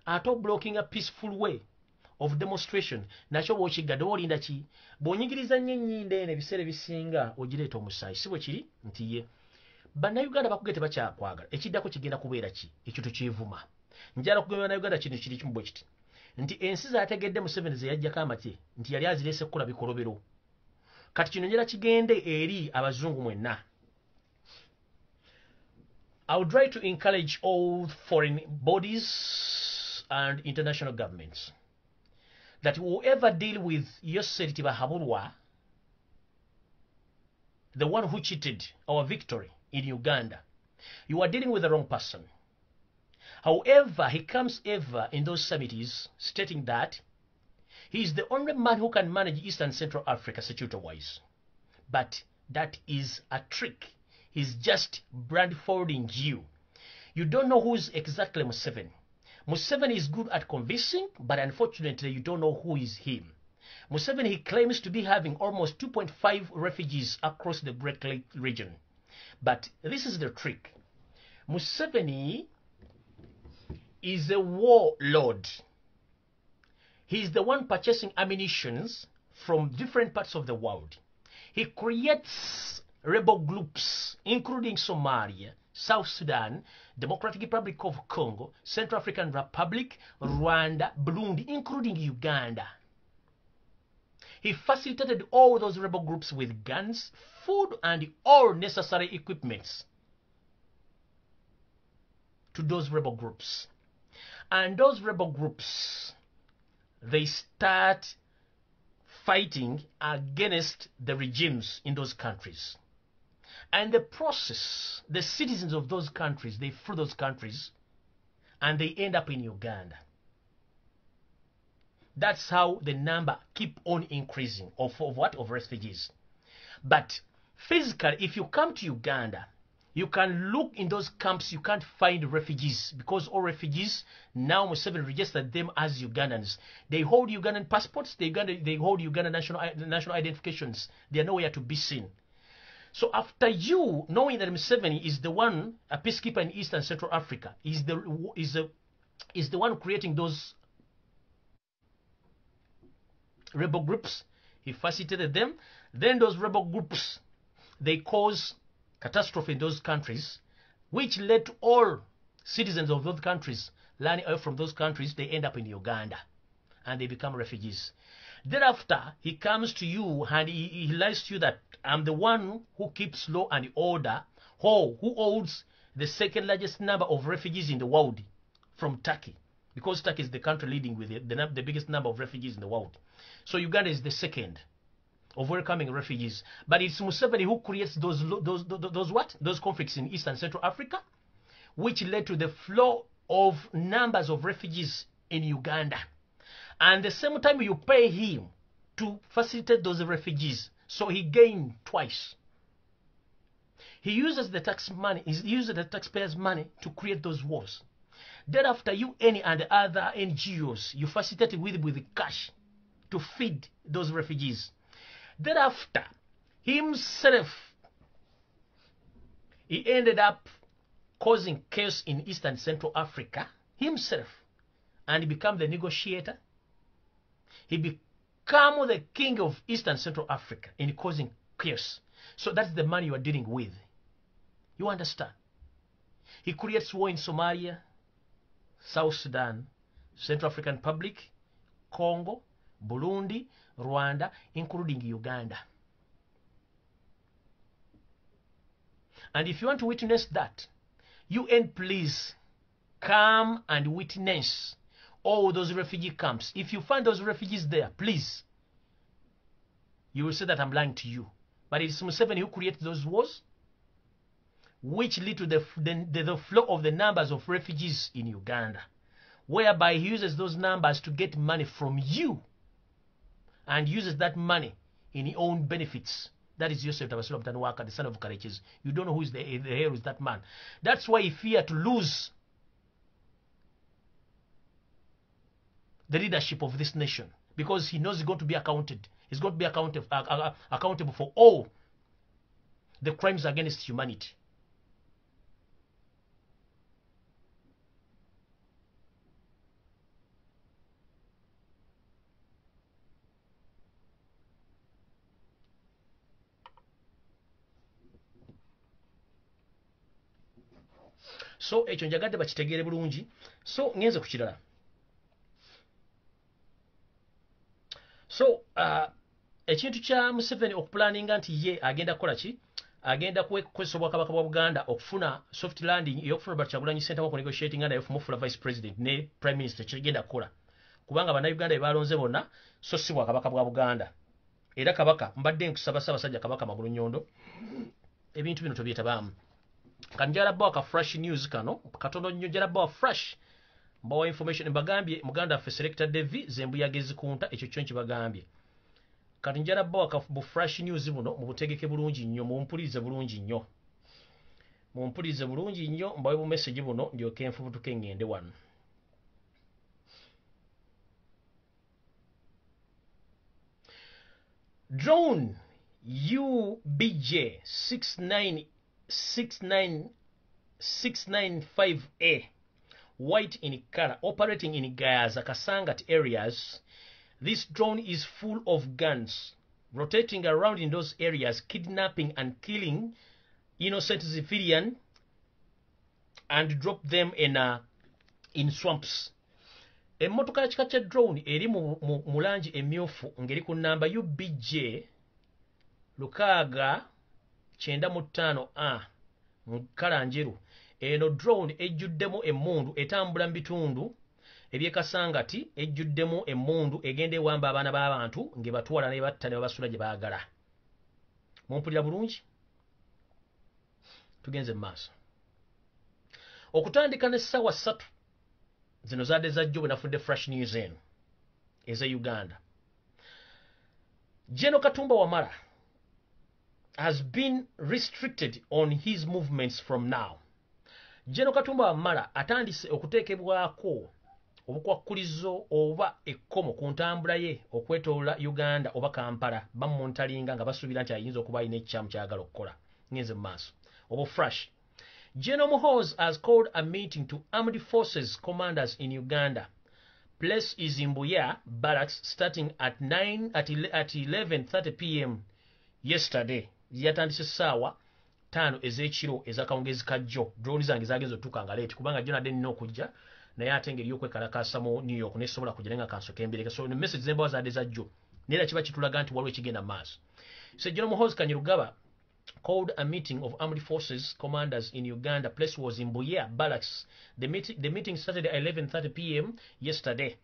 ate blocking a peaceful way of demonstration nakyo bw'okiggadde olinda ki bw'onyigiriza nnyo ennyinda eno ebiseera ebisinga ogireeta omusaayi si bwe kiri nti ye bannayuganda bakugete bakyakwagala ekiddako kigenda kubeera ki ekyo tukyevuma njala kugamba bannayuganda kintu kiri kimu bwe kiti nti ensi zaategedde Museveni ze yajjako amagye nti yali azireese kukola bikolobero kati kino njala kigende eri abazungu mwenna I would try to encourage all foreign bodies and international governments that whoever deal with Yoseri Tibahaburwa, the one who cheated our victory in Uganda, you are dealing with the wrong person. However, he comes ever in those summits stating that he is the only man who can manage East and Central Africa security-wise. But that is a trick. He's just blindfolding you. You don't know who's exactly Museveni. Museveni is good at convincing, but unfortunately you don't know who is him. Museveni, he claims to be having almost 2.5 refugees across the Great Lake region. But this is the trick. Museveni is a warlord. He's the one purchasing ammunitions from different parts of the world. He creates rebel groups, including Somalia, South Sudan, Democratic Republic of Congo, Central African Republic, Rwanda, Burundi, including Uganda. He facilitated all those rebel groups with guns, food, and all necessary equipments to those rebel groups. And those rebel groups they start fighting against the regimes in those countries. And the process, the citizens of those countries, they flee those countries and they end up in Uganda. That's how the number keep on increasing of what? Of refugees. But physically, if you come to Uganda, you can look in those camps, you can't find refugees because all refugees, now Museveni registered them as Ugandans. They hold Ugandan passports, they hold Ugandan national identifications. They are nowhere to be seen. So after you knowing that Museveni is the one, a peacekeeper in East and Central Africa, is the one creating those rebel groups, he facilitated them, then those rebel groups, they cause catastrophe in those countries, which led to all citizens of those countries running away from those countries. They end up in Uganda and they become refugees. Thereafter, he comes to you and he lies to you that I'm the one who keeps law and order, who holds the second largest number of refugees in the world from Turkey, because Turkey is the country leading with the biggest number of refugees in the world. So Uganda is the second of welcoming refugees. But it's Museveni who creates those conflicts in East and Central Africa, which led to the flow of numbers of refugees in Uganda. And the same time you pay him to facilitate those refugees, so he gained twice. He uses the tax money, he uses the taxpayers' money to create those wars. Thereafter, UN and other NGOs, you facilitate with cash to feed those refugees. Thereafter, himself, he ended up causing chaos in East and Central Africa himself, and he became the negotiator. He became the king of East and Central Africa in causing chaos. So that's the man you are dealing with. You understand? He creates war in Somalia, South Sudan, Central African Republic, Congo, Burundi, Rwanda, including Uganda. And if you want to witness that, UN, please come and witness all those refugee camps. If you find those refugees there, please, you will say that I'm lying to you. But it's Museveni who created those wars, which lead to the flow of the numbers of refugees in Uganda, whereby he uses those numbers to get money from you and uses that money in his own benefits. That is Joseph Tabasula Mtanwaka, the son of Kareches. You don't know who is the hero is that man. That's why he feared to lose the leadership of this nation, because he knows he's going to be accounted. He's going to be accountable for all the crimes against humanity. So ekyo njagadde bakitegeere bulungi. So ngenze ku kirala. So ekintu kya Museveni okupulaninga nti ye agenda kukola ki? Agenda kukozesa Obwakabaka bwa Buganda okufuna soft landing ey'okufuna Kyagulanyi Ssentamu ku negotiating naye ofumufula vice president ne prime minister kigenda kukola. Kubanga bannayuganda be balonze bonna so si Bwakabaka bwa Buganda. Era Kabaka mbadde nkusaba Ssaabasajja Kabaka Magulu Nnyondo ebintu bino tobyetabaamu. Kanjala boka fresh news kano katono nnyo jala bo fresh mbawa information mbagambye Muganda affe selector Devi zembu yagezi kunta ekyo kyonki bagambye kati njala boka bu fresh news buno mu butegeke bulungi nnyo mumpulize bulungi nnyo mbawe bu message buno ndio kenfubutuke ngende wano. Drone UBJ 695A, white in color, operating in Gaza Kasangat areas. This drone is full of guns, rotating around in those areas, kidnapping and killing innocent civilians and drop them in swamps. Emmotoka ya kika kya drone eri mu langi emmyufu ngeri ku namba UBJ 695A mu kala njeru. Eno drone ejjuddemu emmundu etambula mu bitundu ebyekasangati ejjuddemu emmundu egenda ewamba abaana b'abantu ng'ebatwala ne batta ne babasula gye baagala. Mumpulira bulungi? Tugenze mu maaso. Okutandika n'essaawa 3 zino zaadde zajjo bwe nafudde fresh news eno eza Uganda. General Katumba Wamala has been restricted on his movements from now. General Katumba Wamala atandise okuteekebwako obukwakkulizo oba ekkomo ku ntambula ye okwetoola Uganda oba Kampala bamuntalinga nga basuubira nti ayinza okuba alina ekyamu kyagala okukola. Ngenze mu maaso. Obo fresh. General Muhoozi has called a meeting to armed forces commanders in Uganda. Place is in Lumbuye barracks starting at 11:30 p.m. yesterday. Yatandise ssaawa 5 ez'ekiro ez'akawungezi kajjo. Drone zange zagenze otuuka nga leeti kubanga jjo nadde nnina okujja naye ate engeri y'okwekalakaasa mu New York nesobola kujja naye nga kansoke embereka. So message zembawa zadde zajjo neera kiba kitulaga nti waliwo ekigenda mu maaso. So General Muhoozi Kanyirugaba called a meeting of armed forces commanders in Uganda. Place was in Lumbuye barracks. The meeting started at 11:30 p.m. yesterday.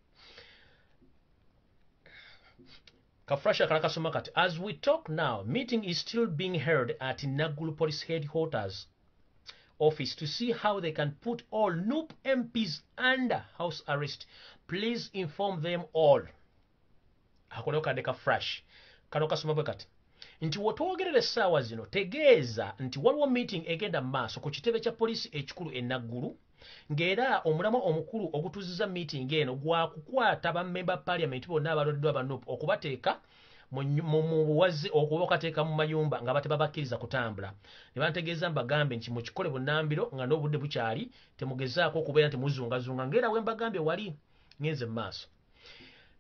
Kafrasha Karakasumakat. As we talk now, meeting is still being held at Nagulu Police Headquarters office to see how they can put all NUP MPs under house arrest. Please inform them all. Hakonoka deka fresh. Kanoka sumabekati. Nti wotwogerera essaawa zino tegeeza nti waliwo meeting egenda maaso ku kitebe kya polisi ekikulu e Nagulu ng'era omulamwa omukulu ogutuuziza meeting eno gwa kukwata bammemba parliament bonna abalondeddwa aba NUP okubateeka mu buwaze okubateeka mu mayumba nga batebabakkiriza kutambula. Ne bantegeeza mbagambe nti mukikole bunnambiro nga n'obudde bukyali temugezaako okubeera nti muzungazunga ng'era we mbagambye wali. Ngenze mu maaso.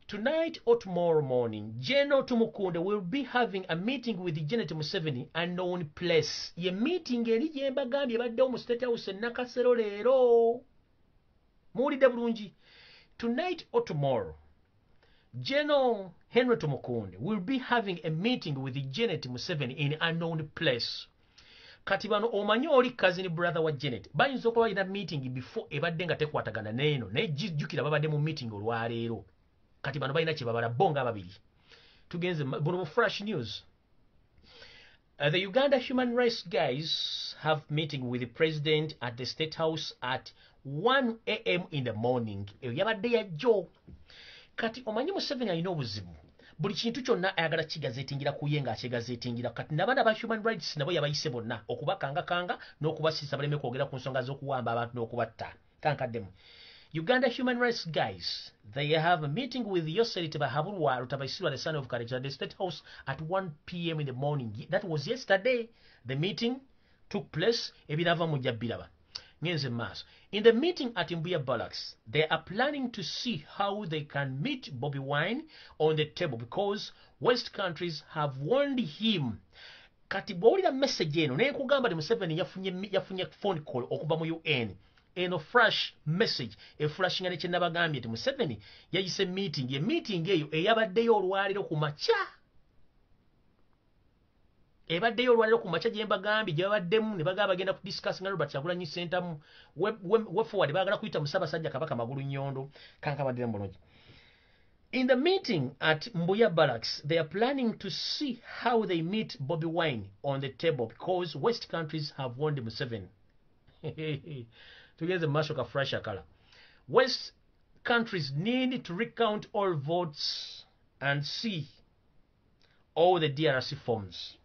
Tonight or tomorrow morning, General Tumukunde will be having a meeting with Janet Museveni, unknown place. Ye meeting eri jemba gambye baddewo mu State House e Nakasero leero. Muwulidde bulungi. Tonight or tomorrow, General Henry Tumukunde will be having a meeting with Janet Museveni in unknown place. Kati bano omanyi oli cousin brother wa Janet bayinza okuba balina meeting before ebadde nga tekwatagana n'eno naye jjukira babadde mu meeting olwaleero. Kati bano balina kye babala bonga ababiri. Tugenze buno fresh news. The Uganda human rights guys have meeting with the president at the State House at 1 a.m. in the morning. Yabadde yajjo. Kati omanyi Museveni alina obuzibu. Buli kintu kyonna ayagala kigazeetingira kuye nga akyegazeetingira. Kati n'abaana ba human rights nabo yabayise bonna okubakanga n'okubasiisa baleme kwogera ku nsonga z'okuwamba abantu n'okubatta. Kankaddemu. Uganda human rights guys, they have a meeting with Yoseri Tebahabulwa Rutabaisirwa, the son of Karija, at the State House at 1 p.m. in the morning. That was yesterday. The meeting took place. Ebirava mujabiraba. Ngenze maso. In the meeting at Lumbuye Barracks, they are planning to see how they can meet Bobi Wine on the table because West countries have warned him. Kati bw'owulira message eno naye kugamba nti Museveni yafunye phone call okuva mu UN. Eno fresh message eflashinga ne kyenabagambye nti Museveni yayise meeting ye meeting eyo eyabaddeyo olwaliro ku makya ebaddeyo olwaliro ku makya gye mbagambye gye babaddemu ne bagamba bagenda ku discuss nga Robert Kyagulanyi Center mu we forward bagala kuyita Musabasajja Kabaka Magulu Nyondo kankabadde mbulungi. In the meeting at Lumbuye Barracks, they are planning to see how they meet Bobi Wine on the table because West countries have warned Museveni. Together, Mashoka fresh color. West countries need to recount all votes and see all the DRC forms.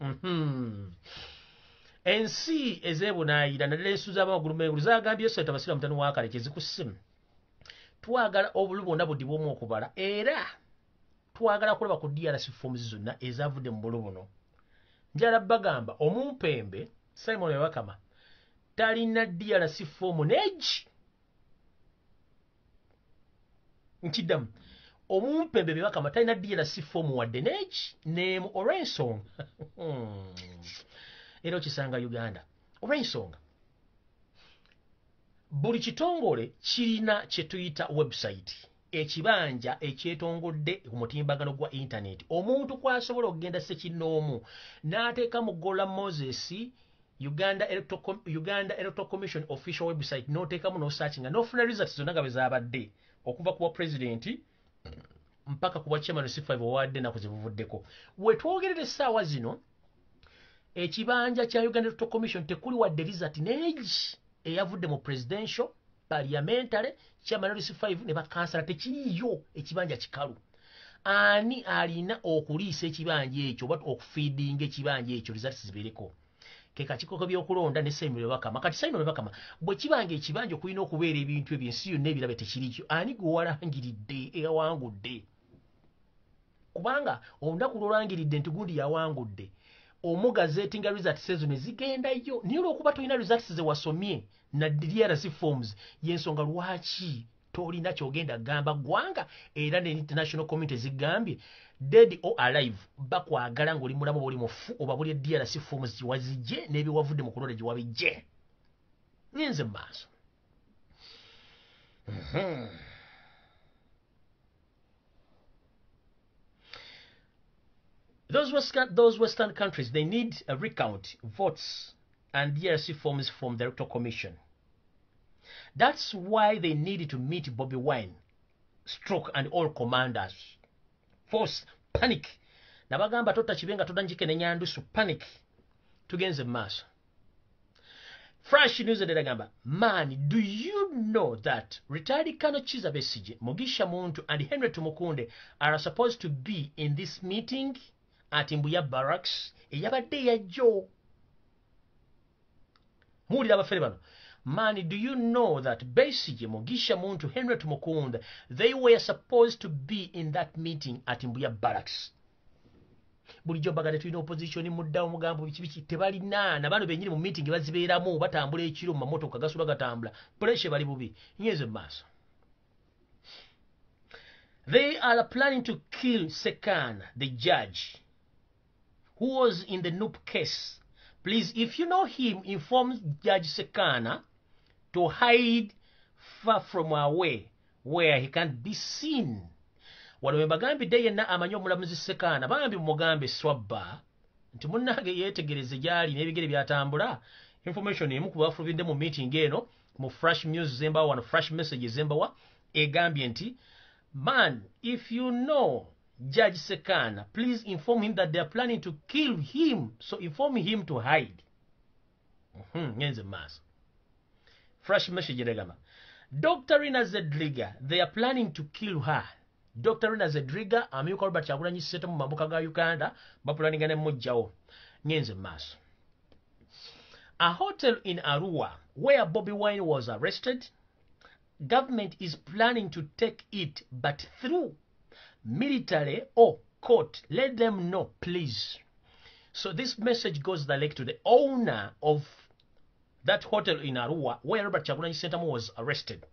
Ensi ezebunayira nalesuza amagulu mengulu zagambye so tabasira mutano wakale kizikusimu. Twagala obulu bonna budi bwomu okubala era twagala kulaba ku DRC forms zonna ezavudde mu bulu buno. Njala bagamba omumpembe Simon Wakama talina DRC form neji nkidamu omumpembe Wakama talina DRC form wadde neji name olw'ensonga era okisanga Uganda olw'ensonga buli kitongole kirina kye tuyita website ekibanja ekyetongodde ku mutimbagano gwa internet omuntu kwasobola okugenda sekinoomu n'ateeka mu Gola Moses Uganda Electoral Commission official website n'oteekamu no searching nga n'ofuna results zonna nga bwe zaabadde okuva kuwa president mpaka kuwa chairman C5 owadde na kuzivuvuddeko. We twogerere essaawa zino ekibanja kya Uganda Electoral Commission tekuli wadde result neegi eyavudde mu presidential, parliamentary, chairman C5 ne bakansala tekiriyo ekibanja kikalu. Ani alina okuliisa ekibanja ekyo oba okufeedinga ekibanja ekyo results zibeereko. Keka kikoko by'okulonda ne Samuel Bakama. Kati Samuel Bakama bwe kibanga ekibanja okulina okubeera ebintu ebyensi yonna ebirabe tekirikyo. Ani gwe walangiridde eyawangudde? Kubanga olunaku lwolangiridde nti gundi yawangudde omugazeeti nga results ezo ne zigendayo. Niyo olw'okuba tolina results ze wasomye na DRC forms y'ensonga lwaki tolina kyogenda gamba ggwanga era ne international community zigambye dead or alive bakwagala ng'oli mulamu buli mufu oba buli DRC forms wazijje n'ebiwavudde mu kulonda gye wabijje. Ngenze mu maaso. Those Western countries, they need a recount votes and DRC forms from the Electoral Commission. That's why they needed to meet Bobi Wine, Stroke and all commanders. Force, panic. Nabagamba tota chibenga todanjike ne nyandusu, panic. Tugenze mass. Fresh news at Dagamba. Man, do you know that retired Colonel Chiza Besigye, Mugisha Muntu, and Henry Tumukunde are supposed to be in this meeting at Lumbuye Barracks? Eyabadde ya Joe. Muli abafere bano. Man, do you know that Besigye, Mugisha Muntu, Henry Tumukunde, they were supposed to be in that meeting at Lumbuye Barracks? Bulijjo bagale tulina opposition muddawo mugambo biki tebalina na bano benyini mu meeting bazibeeramu batambula ekiro mu mamotoka gasula gatambula pressure bali bubi nyeze maaso. They are planning to kill Sekana, the judge who was in the Noop case. Please, if you know him, inform Judge Sekana to hide far from our way where he can't be seen. Wano bagambidde yenna amanyi omulamuzi Sekana bambi mugambe swabba nti munnange yeetegereze gyali n'ebigere byatambula. Information emu ku bafulumidde mu meeting eno mu Fresh News zembawa wano Fresh Message zembawa egambye nti man, if you know Judge Sekana, please inform him that they are planning to kill him, so inform him to hide. Ngenze mass. Fresh Message regama. Dr. Rina Zedriga, they are planning to kill her. Dr. Rina Zedriga, amyuka Robert Kyagulanyi Ssentamu mu mambuka ga Uganda, bapulaninga ne mujjawo. Ngenze mass. A hotel in Arua, where Bobi Wine was arrested, government is planning to take it, but through military or court. Let them know, please. So this message goes direct to the owner of that hotel in Arua, where Robert Kyagulanyi Ssentamu was arrested.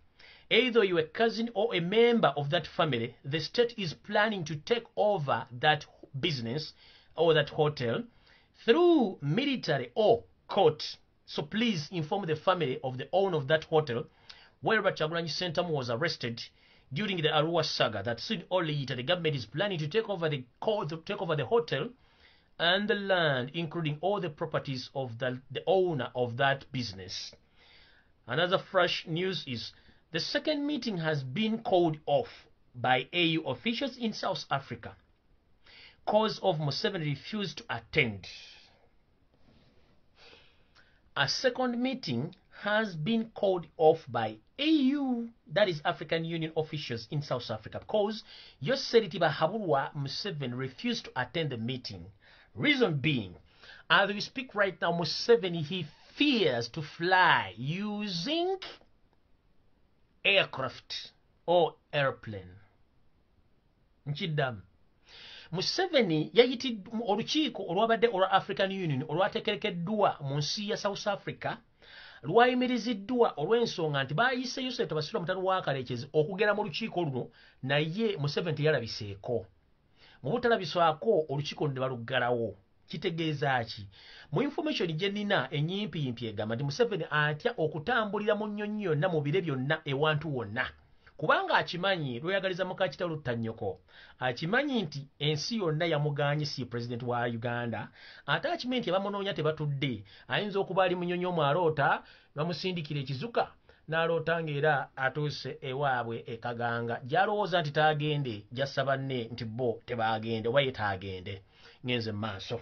Either you are a cousin or a member of that family, the state is planning to take over that business or that hotel through military or court. So please inform the family of the owner of that hotel where Robert Kyagulanyi Ssentamu was arrested during the Arua saga that soon or later the government is planning to take over the hotel and the land, including all the properties of the owner of that business. Another fresh news is the second meeting has been called off by AU officials in South Africa. Cause of Museveni refused to attend. A second meeting has been called off by AU, that is African Union officials in South Africa, because Yoseri Habulwa Museveni refused to attend the meeting. Reason being, as we speak right now, Museveni, he fears to fly using aircraft or airplane. Nchidam. Museveni yayitid olukiiko olwabadde olwa African Union olwateekeddwa mu nsi ya South Africa lwayimiriziddwa olw'ensonga nti baayise Yosef Tabasula mutalo wa Kalekyezi okugenda mu lukiiko luno naye Museveni teyalabiseeko. Mu butalabiswako olukiiko ne baluggalawo. Kitegeeza ki? Mu information gye nnina ennyimpi egamba nti Museveni atya okutambulira mu nnyonyi yonna mu bire byonna ewantu wonna. Kubanga akimanyi lweyagaliza muka kitalo Ttanyoko. Akimanyi nti ensi yonna yamuganye si president wa Uganda. Ate akimanyi nti abamunoonya tebatudde. Ayinza okuba ali munyonyi omwaloota bamusindikira ekizuka n'aloota ng'era atuuse ewaabwe ekaganga gy'alowooza nti taagende gy'assa banne nti bo tebaagende oba ye taagende. Ngenze mu maaso.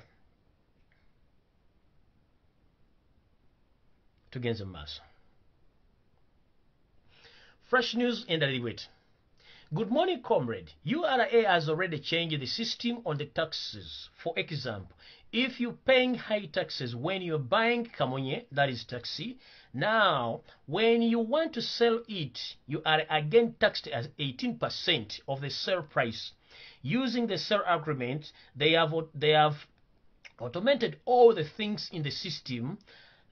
Tugenze mu maaso. Fresh news and a little bit. Good morning, comrade. URA has already changed the system on the taxes. For example, if you're paying high taxes when you're buying kamonye, that is taxi, now when you want to sell it, you are again taxed as 18% of the sale price. Using the sale agreement, they have automated all the things in the system.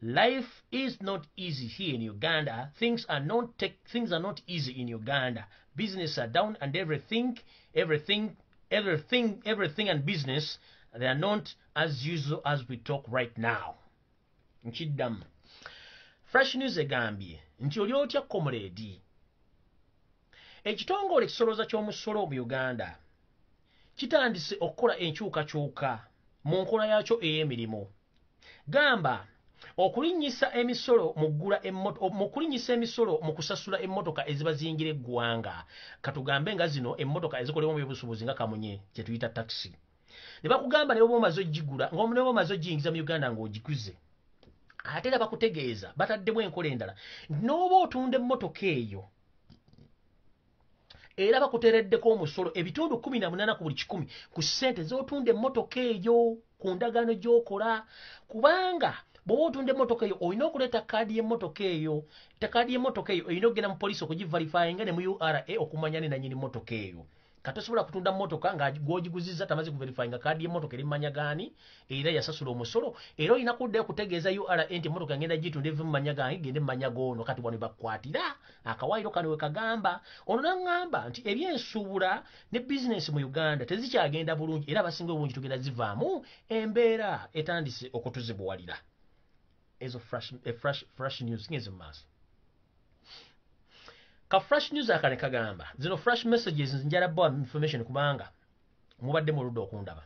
Life is not easy here in Uganda. Things are not easy in Uganda. Business are down and everything and business, they are not as usual as we talk right now. Nchidam. Fresh news egambye nti oli otya comrade. Ekitongole ekisoloza ky'omusolo mu Uganda kitandise okukola enkyukakyuka mu nkola yaakyo ey'emirimu. Gamba okulinnyisa emisolo mu kusasula emmotoka eziba ziyingira eggwanga. Katugambe nga zino emmotoka ezikolebwa mu by'obusuubuzi nga kamunye kye tuyita taxi. Ne bakugamba ne bwoba omaze ogigula ng'omuneeba omaze ogiyingiza mu Uganda ng'ogikuze. Ate era bakutegeeza bataddemu enkola endala. N'oba otunda emmotoka eyo era bakuteereddeko omusolo ebitundu 18 ku buli 100 ku ssente z'otunda emmotoka eyo ku ndagaano gy'okola. Kubanga bw'oba otunda emmotoka eyo olina okuleeta kaadi y'emmotoka eyo. Kaadi y'emmotoka eyo olina okugenda mu poliisi okugiverifyinga ne mu URA okumanya ne nannyini mmotoka eyo. Katosobola kutunda mmotoka nga gw'ogiguzizza tamaze kuverifyinga kaadi y'emmotoka eri mmanya gaani era yasasula omusolo. Era olina kuddayo kutegeeza URA nti emmotoka ngenda gitunda eve mu manya gange gende mu manya goono. Kati wano bakukwatira akawaayiro kano we kagamba. Ono n'aŋŋamba nti ebyensuubula ne bizinesi mu Uganda tezikyagenda bulungi era abasinga obungi tugenda zivaamu embeera etandise okutuzibuwalira. Ezo fresh news ngeze mu maaso. Ka fresh news akane kagamba zino fresh messages njala bwa information kubanga mubadde mu ludda okundaba.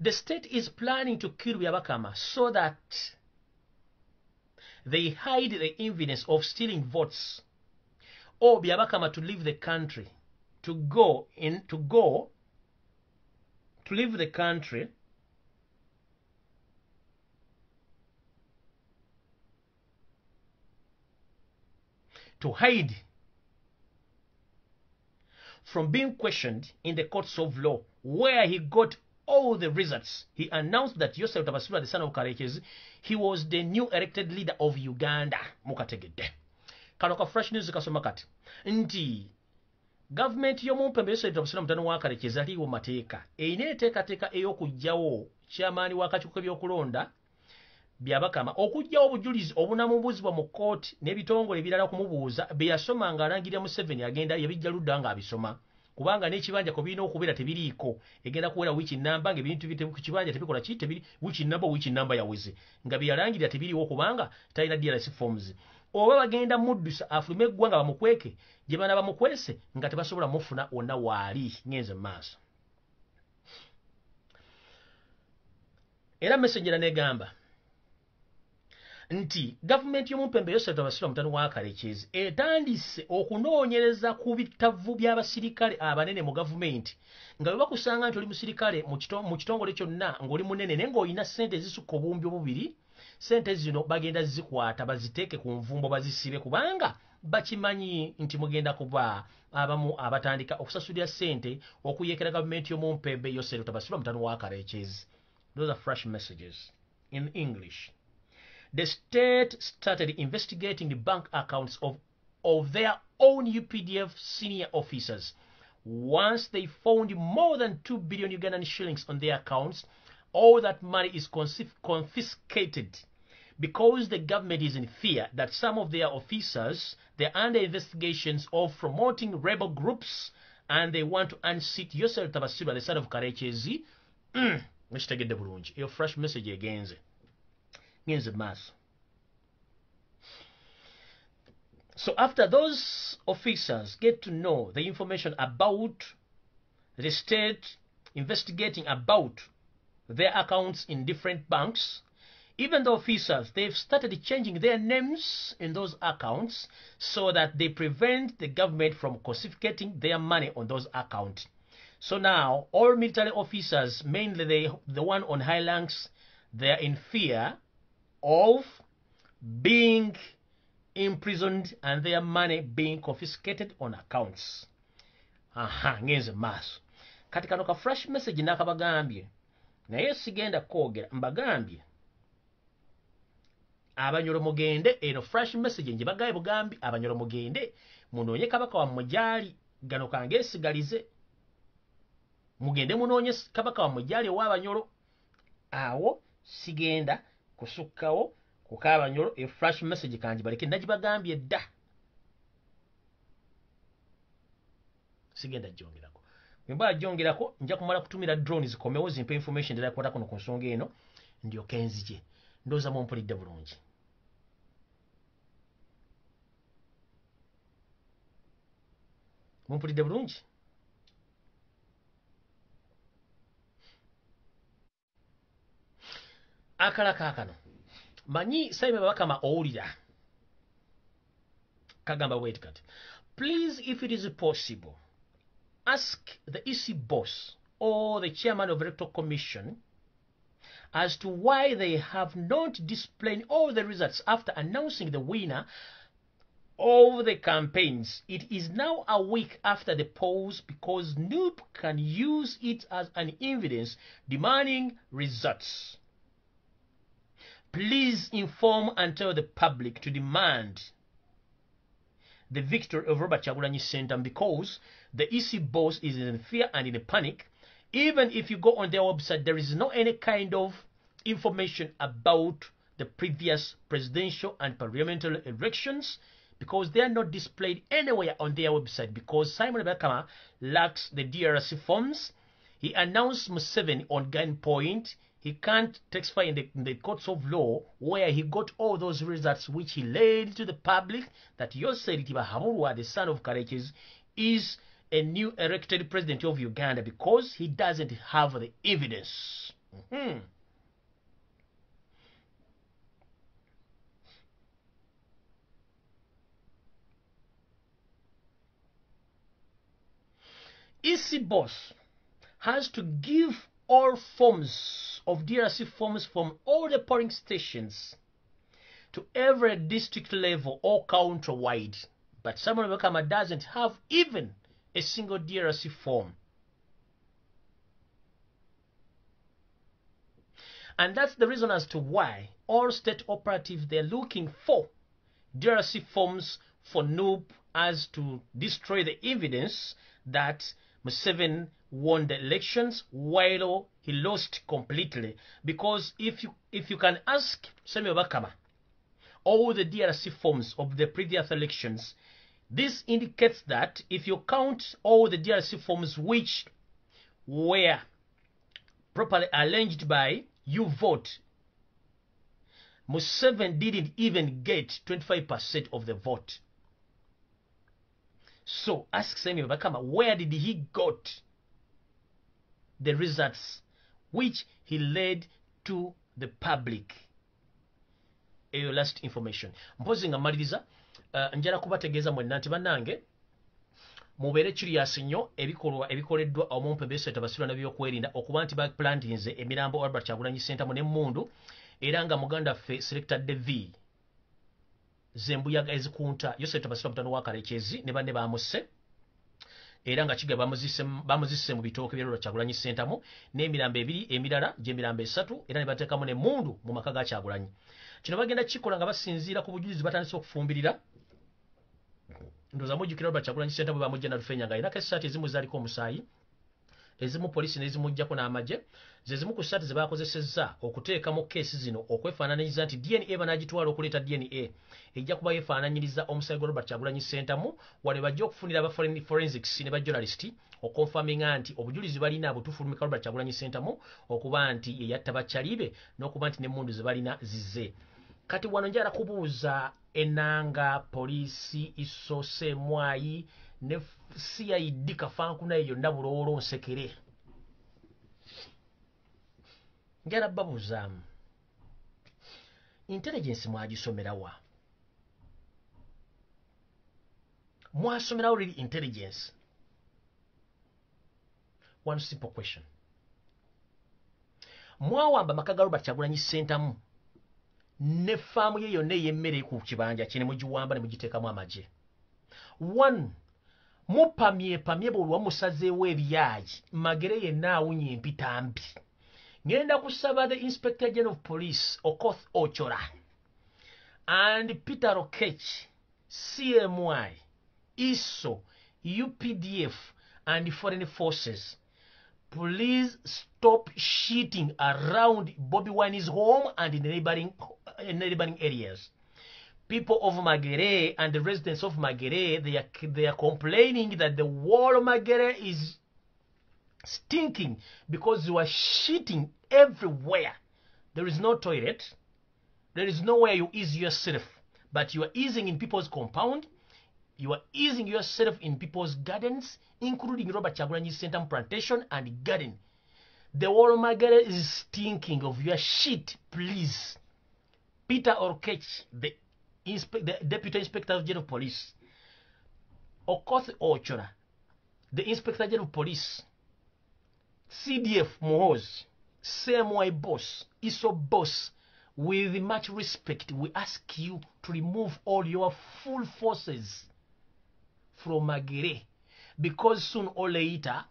The state is planning to kill Byabakama so that they hide the evidence of stealing votes, or Byabakama to leave the country, to leave the country to hide from being questioned in the courts of law, where he got all the results. He announced that Yosef Tabasula, the son of Karekezi, he was the new elected leader of Uganda. Mukategedde. Kano ka fresh news kasoma kati. Nti government y'omumpembe Yosef Tabasula mutano wa Karekezi aliwo mateeka. Eyina enteekateeka ey'okugyawo chairman w'akakiiko k'ebyokulonda Byabakama okugyawo obujulizi obunamubuzibwa mu kkooti n'ebitongole ebirala okumubuuza bye yasoma ng'alangirira Museveni agenda yabijja ludda ng'abisoma. Kubanga n'ekibanja ko birina okubeera tebiriiko egenda kuwera wiiki namba ng'ebintu ku kibanja tebikola ki tebiri wiiki namba yaweze nga bye yalangirira tebiriiwo kubanga talina DRC forms. Oba bagenda muddusa afulume eggwanga bamukweke gye baana bamukwese nga tebasobola mufuna wonna waali. Ngenze mu maaso. Era messenger negamba nti government y'omumpembe Yosef Tabasula mutano wa Karekezi etandise okunoonyereza ku bitavu by'abasirikale abanene mu government nga bwe bakusanga nti oli musirikale mu kitongole kyonna ng'oli munene naye ng'olina ssente ezisukka obumbi obubiri. Ssente zino bagenda zikwata baziteeke ku nvumbo bazisibe kubanga bakimanyi nti mugenda kuba abamu abatandika okusasulira ssente okuyeekera government y'omumpembe Yosef Tabasula mutano wa Karekezi. Those are fresh messages in English. The state started investigating the bank accounts of their own UPDF senior officers. Once they found more than 2 billion Ugandan shillings on their accounts, all that money is confiscated because the government is in fear that some of their officers, they're under investigations of promoting rebel groups and they want to unseat Yosef Tabasula, the son of Karekezi. Mwikitegedde bulungi. Your fresh message egenze. Ngenze mass. So after those officers get to know the information about the state investigating about their accounts in different banks, even the officers, they've started changing their names in those accounts so that they prevent the government from confiscating their money on those accounts. So now, all military officers, mainly the one on high ranks, they are in fear of being imprisoned and their money being confiscated on accounts. Ngenze maaso. Kati kano ka flash message nakabagambye. Naye sigenda kwogera mbagambye. Abanyoro mugende eno flash message nje bagaye bugambi abanyoro mugende munoonye kabaka wa mujali gano kange sigalize. Mugende munoonye kabaka wa mujali wa abanyoro. Awo sigenda kusukkawo kukabanyoro e flash message kanji baleke najibagambye dda. Sigenda jongerako. Mba jongerako nja kumala kutumira drones zikomewo zimpe information ndala kwata kuno ku nsonga eno ndio kenzije. Ndoza mu mpulidde bulungi. Mumpulidde bulungi? Akala kakano. Manyi saime babakama owulira. Kagamba wait kati. Please, if it is possible, ask the EC boss or the chairman of the Electoral Commission as to why they have not displayed all the results after announcing the winner of the campaigns. It is now a week after the polls because NUP can use it as an evidence demanding results. Please inform and tell the public to demand the victory of Robert Kyagulanyi Ssentamu because the EC boss is in fear and in a panic. Even if you go on their website, there is no any kind of information about the previous presidential and parliamentary elections because they are not displayed anywhere on their website because Simon Bakama lacks the DRC forms. He announced Museveni on gunpoint. He can't testify in the courts of law where he got all those results which he laid to the public that Yoseri Tibahamurwa, the son of Karekezi, is a new elected president of Uganda because he doesn't have the evidence. EC boss has to give all forms of DRC forms from all the polling stations to every district level or county-wide. But Samuel Bakama doesn't have even a single DRC form. And that's the reason as to why all state operatives, they're looking for DRC forms for NUP as to destroy the evidence that Museveni won the elections while he lost completely. Because if you can ask Samuel Bakama all the DRC forms of the previous elections, this indicates that if you count all the DRC forms which were properly arranged by you vote, Museveni didn't even get 25% of the vote. So ask Samuel Bakama, where did he got the results which he led to the public? Eyo last information. Mpozi nga maliriza njala kubategeeza mwenna nti bannange mubeere curious nnyo ebikolwa ebikoleddwa omumpe beeseta basirwana by'okwerinda okuba nti baplantinze emirambo Albert Kyagulanyi Ssentamu n'emmundu era nga muganda ffe Selector Devi zembuyaga ezikunta yoseta basirwa mutano wa Karekezi ne banne bamuse era nga kiga bamuzisse mu bitooke bya Albert Kyagulanyi Ssentamu n'emirambo ebiri emirala gy'emirambo esatu era ne bateekamu n'emmundu mu maka ga Kyagulanyi. Kino bagenda kikola nga basinziira ku bujulizi batandise okufumbirira ndoza mujjukira Albert Kyagulanyi Ssentamu bamujja na Lufenya nga ayinako essaati ezimu zaaliko omusaayi ezimu polisi n'ezimujjako n'amagye zezimu ku ssaati ze baakozesezza okuteekamu keesi zino okwefaananyiriza nti DNA banaagitwala okuleeta DNA ejja kuba yeefaananyiriza omusaayi gwa Albert Kyagulanyi Ssentamu wale bajja okufunira aba forensics ne bajournalist okonfaminga nti obujulizi balina abutufulumika Albert Kyagulanyi Ssentamu okuba nti ye yatta bakyalibe n'okuba nti n'emmundu ze balina zize. Kati wano njala kubuuza enanga polisi isose mwayi ne CID kafankuna eyo nabulowolo nsekere njala babuuzaamu intelligence mwagisomerawa mwasomerawo really intelligence. One simple question. Mwawamba makagalo Kyagulanyi Ssentamu ne faamu ye yonna ey'emmere ku kibanja kye ne mugiwamba ne mugiteekamu amagye. One, mupamye bwe musazeewo ebyayi Magere yenna awunye empitambi. Ngenda kusaba the Inspector General of Police Okoth Ochola and Peter Okech, CMY, ISO, UPDF and Foreign Forces. Please stop shooting around Bobi Wine's home and in the neighboring areas. People of Magere and the residents of Magere, they are complaining that the wall of Magere is stinking because you are shitting everywhere. There is no toilet. There is nowhere you ease yourself. But you are easing in people's compound. You are easing yourself in people's gardens, including Robert Kyagulanyi Ssentamu plantation and garden. The wall of Magere is stinking of your shit, please. Peter Okech, the Deputy Inspector General of Police, Okoth Ochola, the Inspector General of Police, CDF Mohoz, CMY boss, ISO boss, with much respect, we ask you to remove all your full forces from Magere, because soon or later,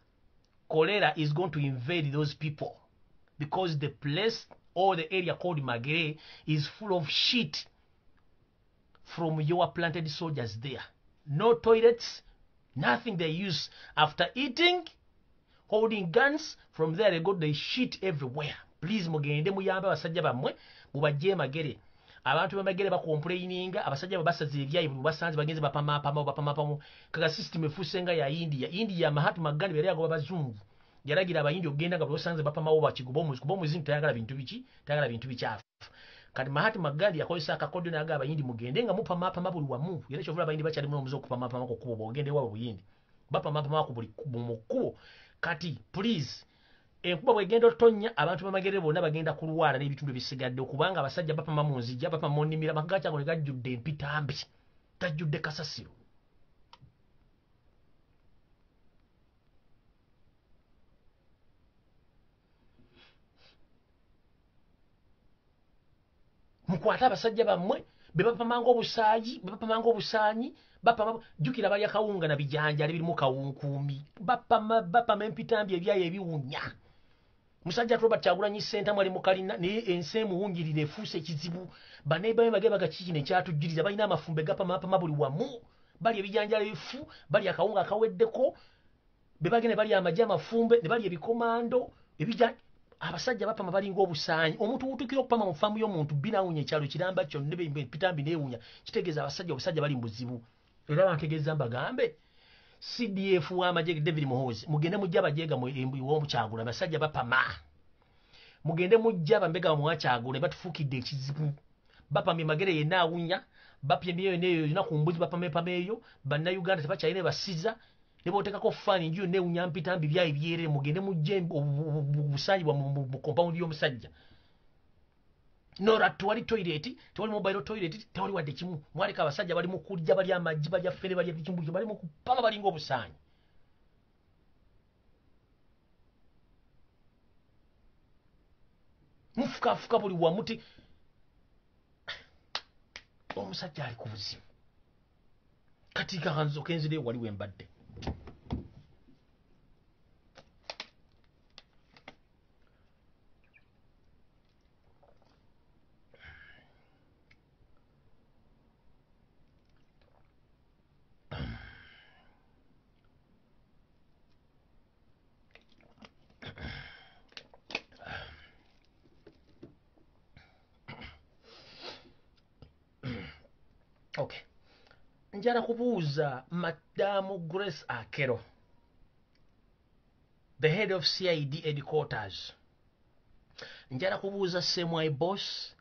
cholera is going to invade those people, because the place or the area called Magere is full of shit from your planted soldiers there. No toilets, nothing they use. After eating, holding guns, from there they shit everywhere. Please mugende muyambe abasajja bammwe mubajje Magere. Abantu b'Amagere bakomplaininga abasajja babasaze ebyayi buli basanze bagenze bapamapamu kaga system efusenga ya India Mahatma Gandhi bere yago babazungu yalagira abayindi ogenda nga basanze bapamawo bakigubo muzingi tayagala bintu bichafu. Kati Mahatma Gandhi yakozesa akakodyo naga abayindi mugende nga mupamapama buli wamu yere kyovula abayindi bakyali mu omuzo okupamapama ko kubo ogende wawe buyindi bapamapama ko buli mukubo. Kati please enkuba bwegenda otonya abantu b'Amagere bonna bagenda kulwala n'ebitundu bisigadde okubanga abasajja bapama mu nzija bapama mu nnimiro amaka gakyago ne gajjudde empitambi gajjudde kasasiro. Mukwata abasajja bammwe be bapamanga obusaanyi bapama jukira balya kawunga na bijanjalo birimu kawunkuumi bapama empitambi ebyayo ebiwunya. Musajja Robert Kyagulanyi Ssentamu ali mukalina naye ensi emuwungirira efuuse ekizibu. Baneiba be Magere bagakiki ne kyatujjiriza balina amafumbe gapamapama buli wamu bali ebijanjalo ebifu bali akawunga akaweddeko be bagenda bali amajja amafumbe ne bali ebikomando abasajja bapama balinga obusaanyi. Omuntu wutukira okupama mu faamu y'omuntu binawunya ekyalo kiramba kyonna epitambi neewunya kitegeeza obusajja bali mu buzibu. Era bantegeeza mbagambe CDF w'amagye David Muhoozi mugende mujja bajeega mu Kyagulanyi abasajja bapama. Mugende mujja bambega mu Kyagulanyi batufuukidde ekizibu. Bapamye Magere yenna awunya bapye emyoyo neyo yonna ku mbuzi bapama eyo bannayuganda tebakyalina basiza ne bootekako faani nju yonna ewunya mpitambi byayi byere. Mugende mujje obusaanyi bwa mu compound y'omusajja. Nora tewali toilet, tewali mobile toilet, tewali wadde kimu. Mwaleka abasajja bali mu kulya bali amaggi balya ffere balya bikimbujjo bali mu kupama balinga obusaanyi. Mufukafuka buli wamuti. Omusajja ali ku buzibu. Kati kanzo kenzire wali wembadde. Okay. Njala kubuuza Madamu Grace Akero, the head of CID headquarters. Njala kubuuza CMY boss,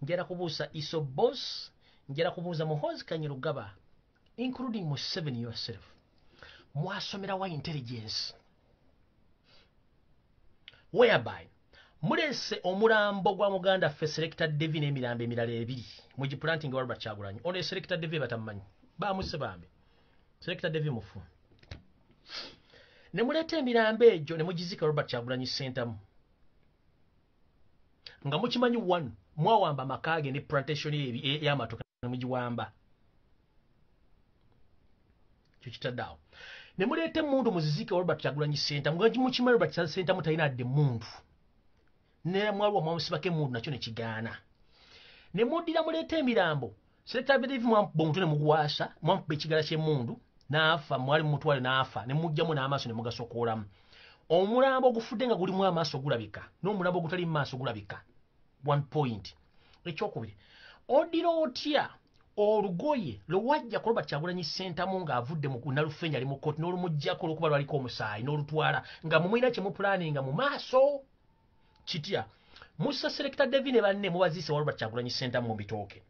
njala kubuuza ISO boss, njala kubuuza Muhoozi Kanyirugaba, including Museveni yourself. Mwasomera wa intelligence whereby mulese omulambo gwa muganda ffe Selector Devi n'emirambo emirala ebiri mugiplanting wa Robert Kyagulanyi ono Selector Devi batamanyi bamuse bambe Selector Devi mufu ne muleta emirambo egyo ne mugizika Robert Kyagulanyi Centamu nga mukimanyi one mwawamba makage ne plantation y'amatoka ne mugiwamba kikitaddawo ne muleta emundu muzizike Robert Kyagulanyi Centamu nga mukimanyi Robert Kyagulanyi Centamu talina adde mundu ne mwalwa mwamusibake mundu nakyo ne kigaana ne muddira muleta emirambo Selector Devi mwampuba omutwe ne mugwasa mwampuba ekigala ky'emundu n'afa mwali mutwale n'afa ne mujjamu n'amaaso ne mugasokoolamu omulambo ogufudde nga gulimu amaaso gulabika n'omulambo ogutali mu maaso gulabika 1 point ekyokubiri odira otya olugoye lwajja ku Robert Kyagulanyi Centamu ng'avudde mu Nalufenya ali mu kkooti n'olumuggyako olw'okuba lwaliko omusaayi n'olutwala nga mumulina kye mupulaninga mu maaso kitya musa Selector Devi ne banne mubaziise wa Robert Kyagulanyi Centamu mu bitooke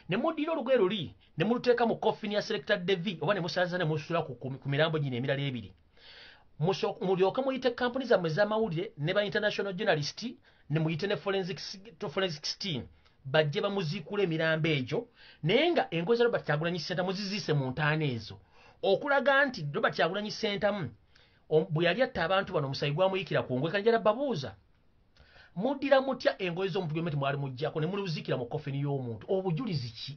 ne muddira olugoye luli ne muluteeka mu coffin ya Selector Devi oba ne musalaza ne musula ku mirambo gino emirala ebiri mulyoka muyite kampuni zammwe z'amawulire ne ba international journalist ne muyite ne forensics team bajje bamuziikula emirambo egyo naye nga engozi za Robert Kyagulanyi Centamu ziziise mu ntaana ezo okulaga nti Robert Kyagulanyi Centamu bwe yali atta abantu bano omusayi gwamuyikira ku ngwe kanjala babuuza muddira mutya engozi z'omuntu gwemeti mwali muggyako ne muluzikira mu kofini y'omuntu obujulizi ki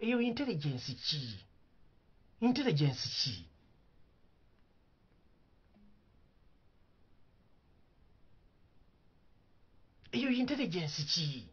eyo intelligence ki eyo intelligence ki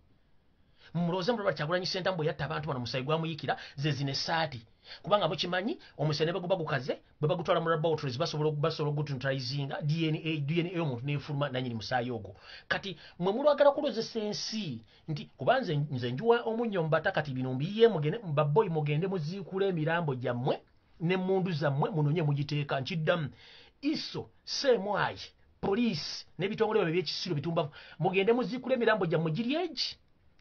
mumulooza mu Robert Kyagulanyi Centamu bwe yatta abantu bano omusayi gwamuyikira ze zine saati kubanga mukimanyi omusayi ne baguba gukaze bwe bagutwala mu laboratories basobola ogutuntraizinga DNA y'omuntu n'efuluma nanyini musaayi ogwo kati mwe mulwagala kulozesa ensi nti kubanze nze njuwa omunnyo mbata kati bino mbiye mugende baboyi mugende muziikula emirambo gyammwe n'emmundu zammwe munonye mugiteeka nkiddamu iso semwayi poliisi n'ebitongole byo by'ekisiro bitumba mugende muziikula emirambo gyammwe giri egi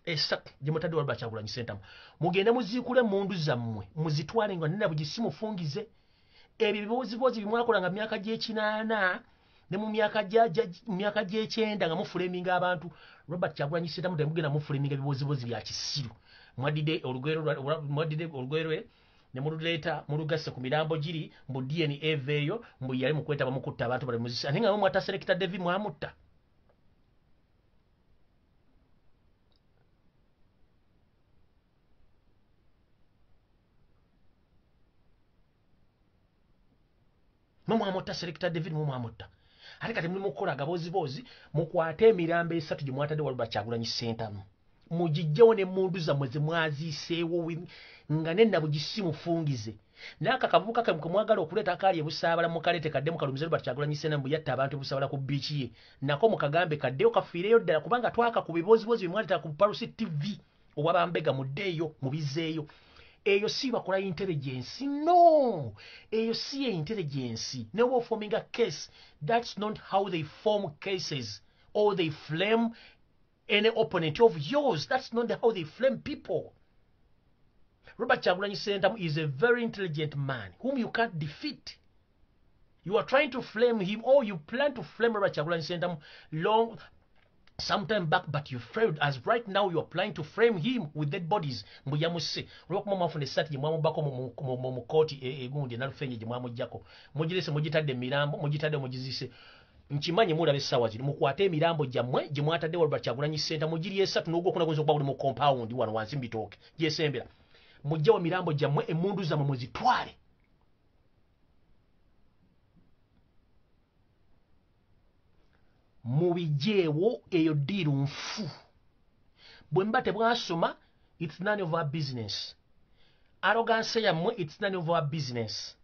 esatu gye mutadde wa Robert Kyagulanyi Centamu mugende muziikule mundu zammwe muzitwale nga nina bugisi mufungize ebyo bibuuzibuuzi bimwakola nga myaka gy'ekinaana ne mu myaka gy'ekyenda nga mufuleminga abantu Robert Kyagulanyi Centamu temugenda mufuleminga ebibuuzibuuzi bya kisiru mwaddide olugero lwe ne mululeeta mulugase ku mirambo giri mbu DNA eveeyo mbu yali mukwetaba mukutta abantu bali muzisa ate nga mwata Selector Devi mwamutta mumwamotta Selector David mumwamotta ate kati muli mukola agabozibozi mukwate emirambo esatu gye mwatadde wa Robert Kyagulanyi Centamu mugijjawo n'emmundu zammwe ze mwaziiseewo nga nenna bugisi mufungize n'aka kavubuka ke mwagala okuleeta akaali ebusaabala mukalete kadde mukalumize Robert Kyagulanyi Centamu yatta abantu ebusaabala ku biiki ye nako mukagambe kaddeyo kafiireyo ddala kubanga twaka ku bibozibozi bye mwaleeta ku Parusi TV owabambega muddeeyo mubizeeyo eyo si bakola intelligence no eyo si intelligence no forming a case that's not how they form cases or they flame any opponent of yours that's not how they flame people Robert Kyagulanyi Centamu is a very intelligent man whom you can't defeat you are trying to flame him or you plan to flame Robert Kyagulanyi Centamu sometime back but you failed as right now you are planning to frame him with dead bodies mbuyamuse olwokuma mwafuna esati gyemwamubako mu kooti egundi Nalufenya gyemwamuggyako mugirese mugitadde emirambo mugitadde mugizise nkimanyi mulabe essaawa ziri mukwate emirambo gyammwe gye mwatadde wa Robert Kyagulanyi Centamu mugiri esatu n'ogwokuna goyinza okuba buli mu compound wano wansi mu bitooke gyesembera mugjawo emirambo gyammwe emmundu zammwe muzitwale mubijeewo eyo ddiiru nfu bwe mba tebwasoma it's none of our business arrogance yammwe it's none of our business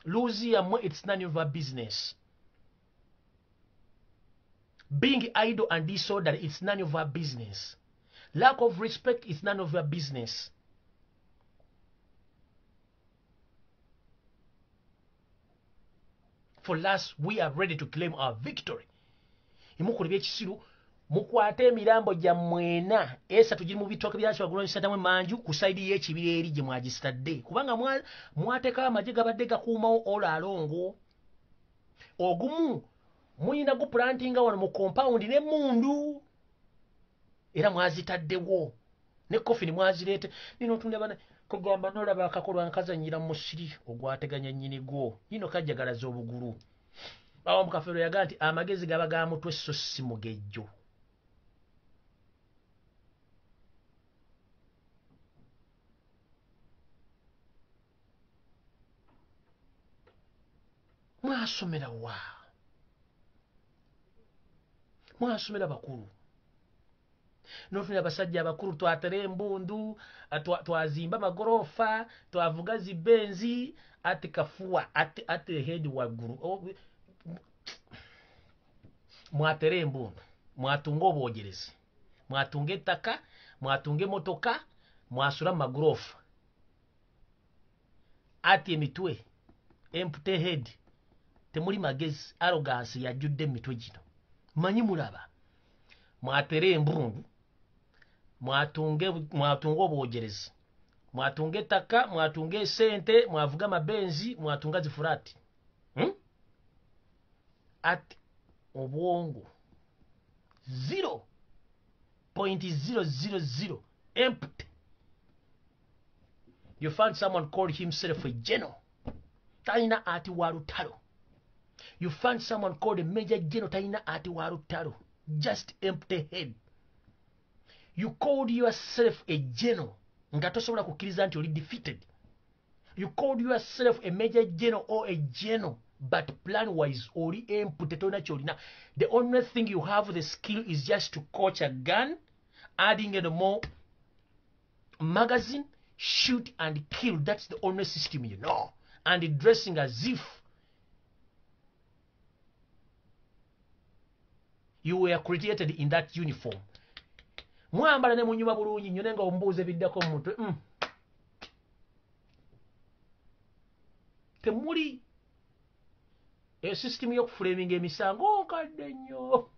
luzi yammwe it's none of our business being idle and disorderly it's none of our business lack of respect is none of our business for us we are ready to claim our victory imukuli byekisiru mukwate emirambo gya mwena esatu giri mu bitooke bya Kyagulanyi Centamu manju ku side y'ekibira eri gye mwagistadde kubanga mwateka amagye gabadde gakuumawo olaalongo ogumu muyina go plantinga wano mu compound ne mundu era mwazitaddewo ne coffin mwazirete nino tunde bana kugamba nolaba akakolwa nkazanyira mu musiri ogwateganya nnyini gwo yino kajjagalaza obugulu bawo mukafero yaga nti amagezi gaba ga mutwe so si mugejjo mwasomera wa mwasomera bakulu nofuna abasajja abakulu twatera embundu twazimba amagorofa twavuga zibenzi ate kafuwa ate head waggulu mwatera embundu mwatunga obwogerezi mwatunga ettaka mwatunga emotoka mwasula magorofa ate emitwe empty head temuli magezi arrogance yajjudde emitwe gino manyi mulaba mwatera embundu mwatunga obwogerezi mwatunga ettaka mwatunga esente mwavuga mabenzi mwatunga zifurati ati obwongo 0.000 empty. You find someone called himself a general taina ati warutalo. You find someone called a major general taina ati warutalo, just empty head. You called yourself a general nga tosobola kukkiriza nti oli defeated. You called yourself a major general or a general, but plan wise oli empty tolina kyolina. The only thing you have the skill is just to coach a gun, adding in more magazine, shoot and kill. That's the only system you know. And dressing as if you were created in that uniform. Mwambala ne munyuma bulungi nnyo nenga ombuuze biddako mu mutwe. Temuli system y'okuframing emisango nkadde nnyo.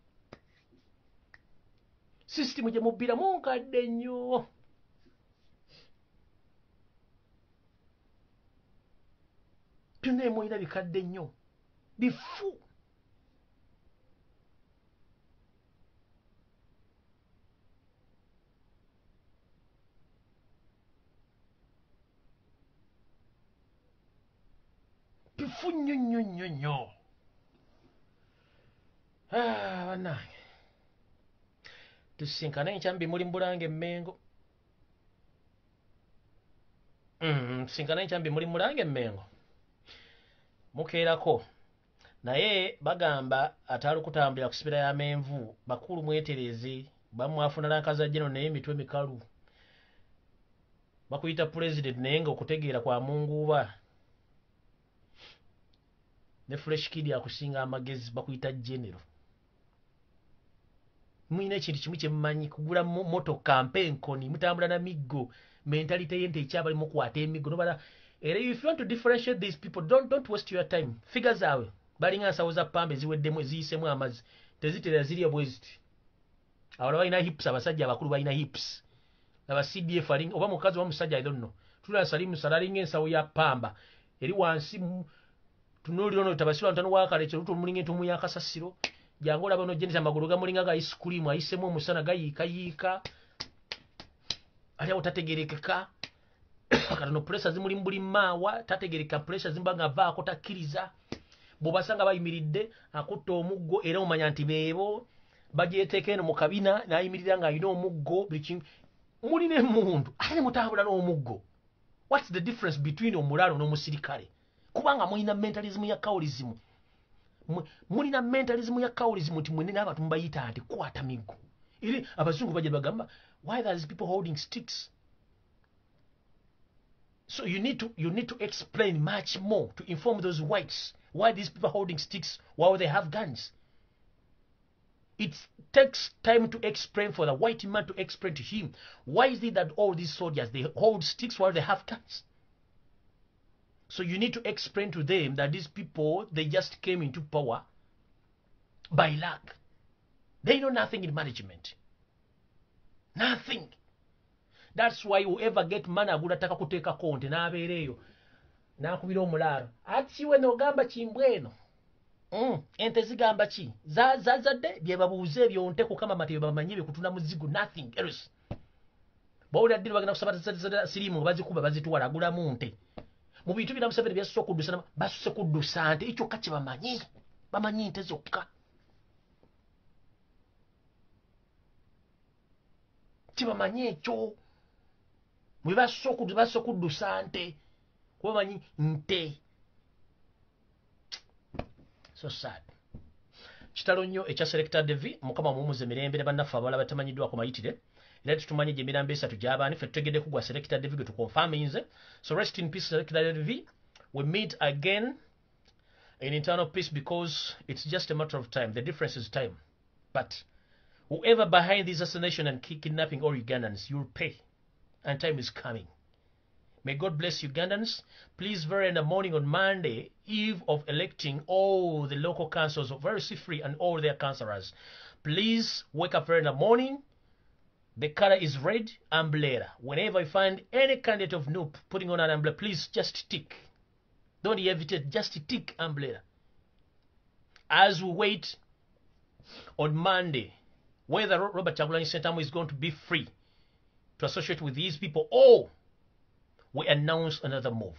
System gye mubbiramu nkadde nnyo. Byonna mulina bikadde nnyo. Bifu. Bifu nnyo nnyo nnyo nnyo. Bannange. Tusinkana enkyambi muli Mbulange Mmengo. Tusinkana enkyambi muli Mbulange Mmengo. Mukeerako. Naye bagamba atali kutambulira ku sibira ya menvu bakulu mwetereze bamwafuna lankaza jeno naye mitwe mikalu. Bakuyita president naye nga okutegeera kwa munguba. Ne fresh kid akusinga amagezi bakuyita general. Mwine ekintu kimu kye mmanyi kugula moto kampenkoni mutambula na miggo mentality yente ekyabali mu kwata emiggo nobala. If you want to differentiate these people, don't waste your time. Figures awe balinga nsawo za pambe ziweddemu eziyisemu amazi tezitera ziri bweziti. Awala balina hips abasajja abakulu balina hips. Aba CDF alinga oba mukazi wa musajja I don't know. Tula salimu salalinga ensawo ya pamba. Eri wansi tunuli ono tabasiro ntano wakale kyeruto mulinga entumu ya kasasiro. Jangola bano jenisa magulu ga mulinga ga ice cream ayisemu omusana gayika. Ali awo tategerekeka. Katono pressure zimuli mbuli maawa tategereka pressure zimbanga vaako takkiriza bobasanga bayimiridde akutta omuggo era omanya nti beebo bajeteeka eno mu kabina nayimirira nga alina omuggo muli ne mundu ate mutambula n'omuggo. What's the difference between omulalo n'omusirikale? Kubanga mulina mentalism ya kaulism. Mulina mentalism ya kaulism nti mwenene abantu mbayita nti kwata miggo. Ili abazungu baje bagamba why these people holding sticks? So you need to explain much more to inform those whites why these people are holding sticks while they have guns. It takes time to explain for the white man to explain to him why is it that all these soldiers they hold sticks while they have guns. So you need to explain to them that these people they just came into power by luck. They know nothing in management. Nothing. That's why whoever get money agulataka kuteeka konti n'abeereyo n'akubira omulalo ati we n'ogamba kimbweno ente zigamba ki zazadde bye babuuze ebyo nte kukama mate bamanyi bye kutuna muzigo nothing else bawulira ddiri bagenda kusaba sirimu bazikuba bazitwala agulamu nte mu bintu bina Museveni byasusse okuddusa basusse kuddusa nte ekyo kaki bamanyi nte zokka kibamanyi ekyo mwe basusse okuddusa nte kuba bamanyi nte so sad kitalo nnyo ekya Selector Devi mukama muwumuze mirembe ne bannaffe abalala batamanyiddwa ku mayitire era tutumanye gye emirambo esatu gy'abaani ffe tutegedde kugwa Selector Devi gwe tukonfaminze so rest in peace Selector Devi we meet again in internal peace because it's just a matter of time the difference is time but whoever behind this assassination and kidnapping all Ugandans you'll pay and time is coming. May God bless Ugandans. Please, very in the morning on Monday, eve of electing all the local councils of Versi Free and all their councillors, please wake up very in the morning. The color is red, umbrella. Whenever you find any candidate of Noop putting on an umbrella, please just tick. Don't hesitate, just tick umbrella. As we wait on Monday, whether Robert Kyagulanyi Ssentamu is going to be free to associate with these people, or we announce another move.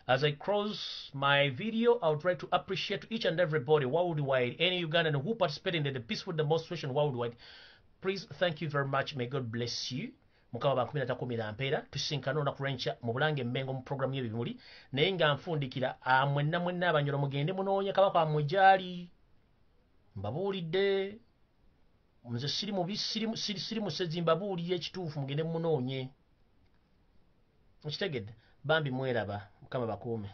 As I close my video, I would like to appreciate each and everybody worldwide, any Ugandan who participated in the peaceful demonstration worldwide. Please, thank you very much. May God bless you. Mukama bankumi natakumira mpeera tusinkana olunaku lw'enkya mu Bulange Mmengo mu programu y'ebimuli naye nga nfundikira mwenna abanyolo mugende munoonya kabaka wammwe gy'ali mbabuulidde nze siri musezi mbabuulira ekituufu mugende munoonye. Mukitegedde bambi mweraba mukama bakuume.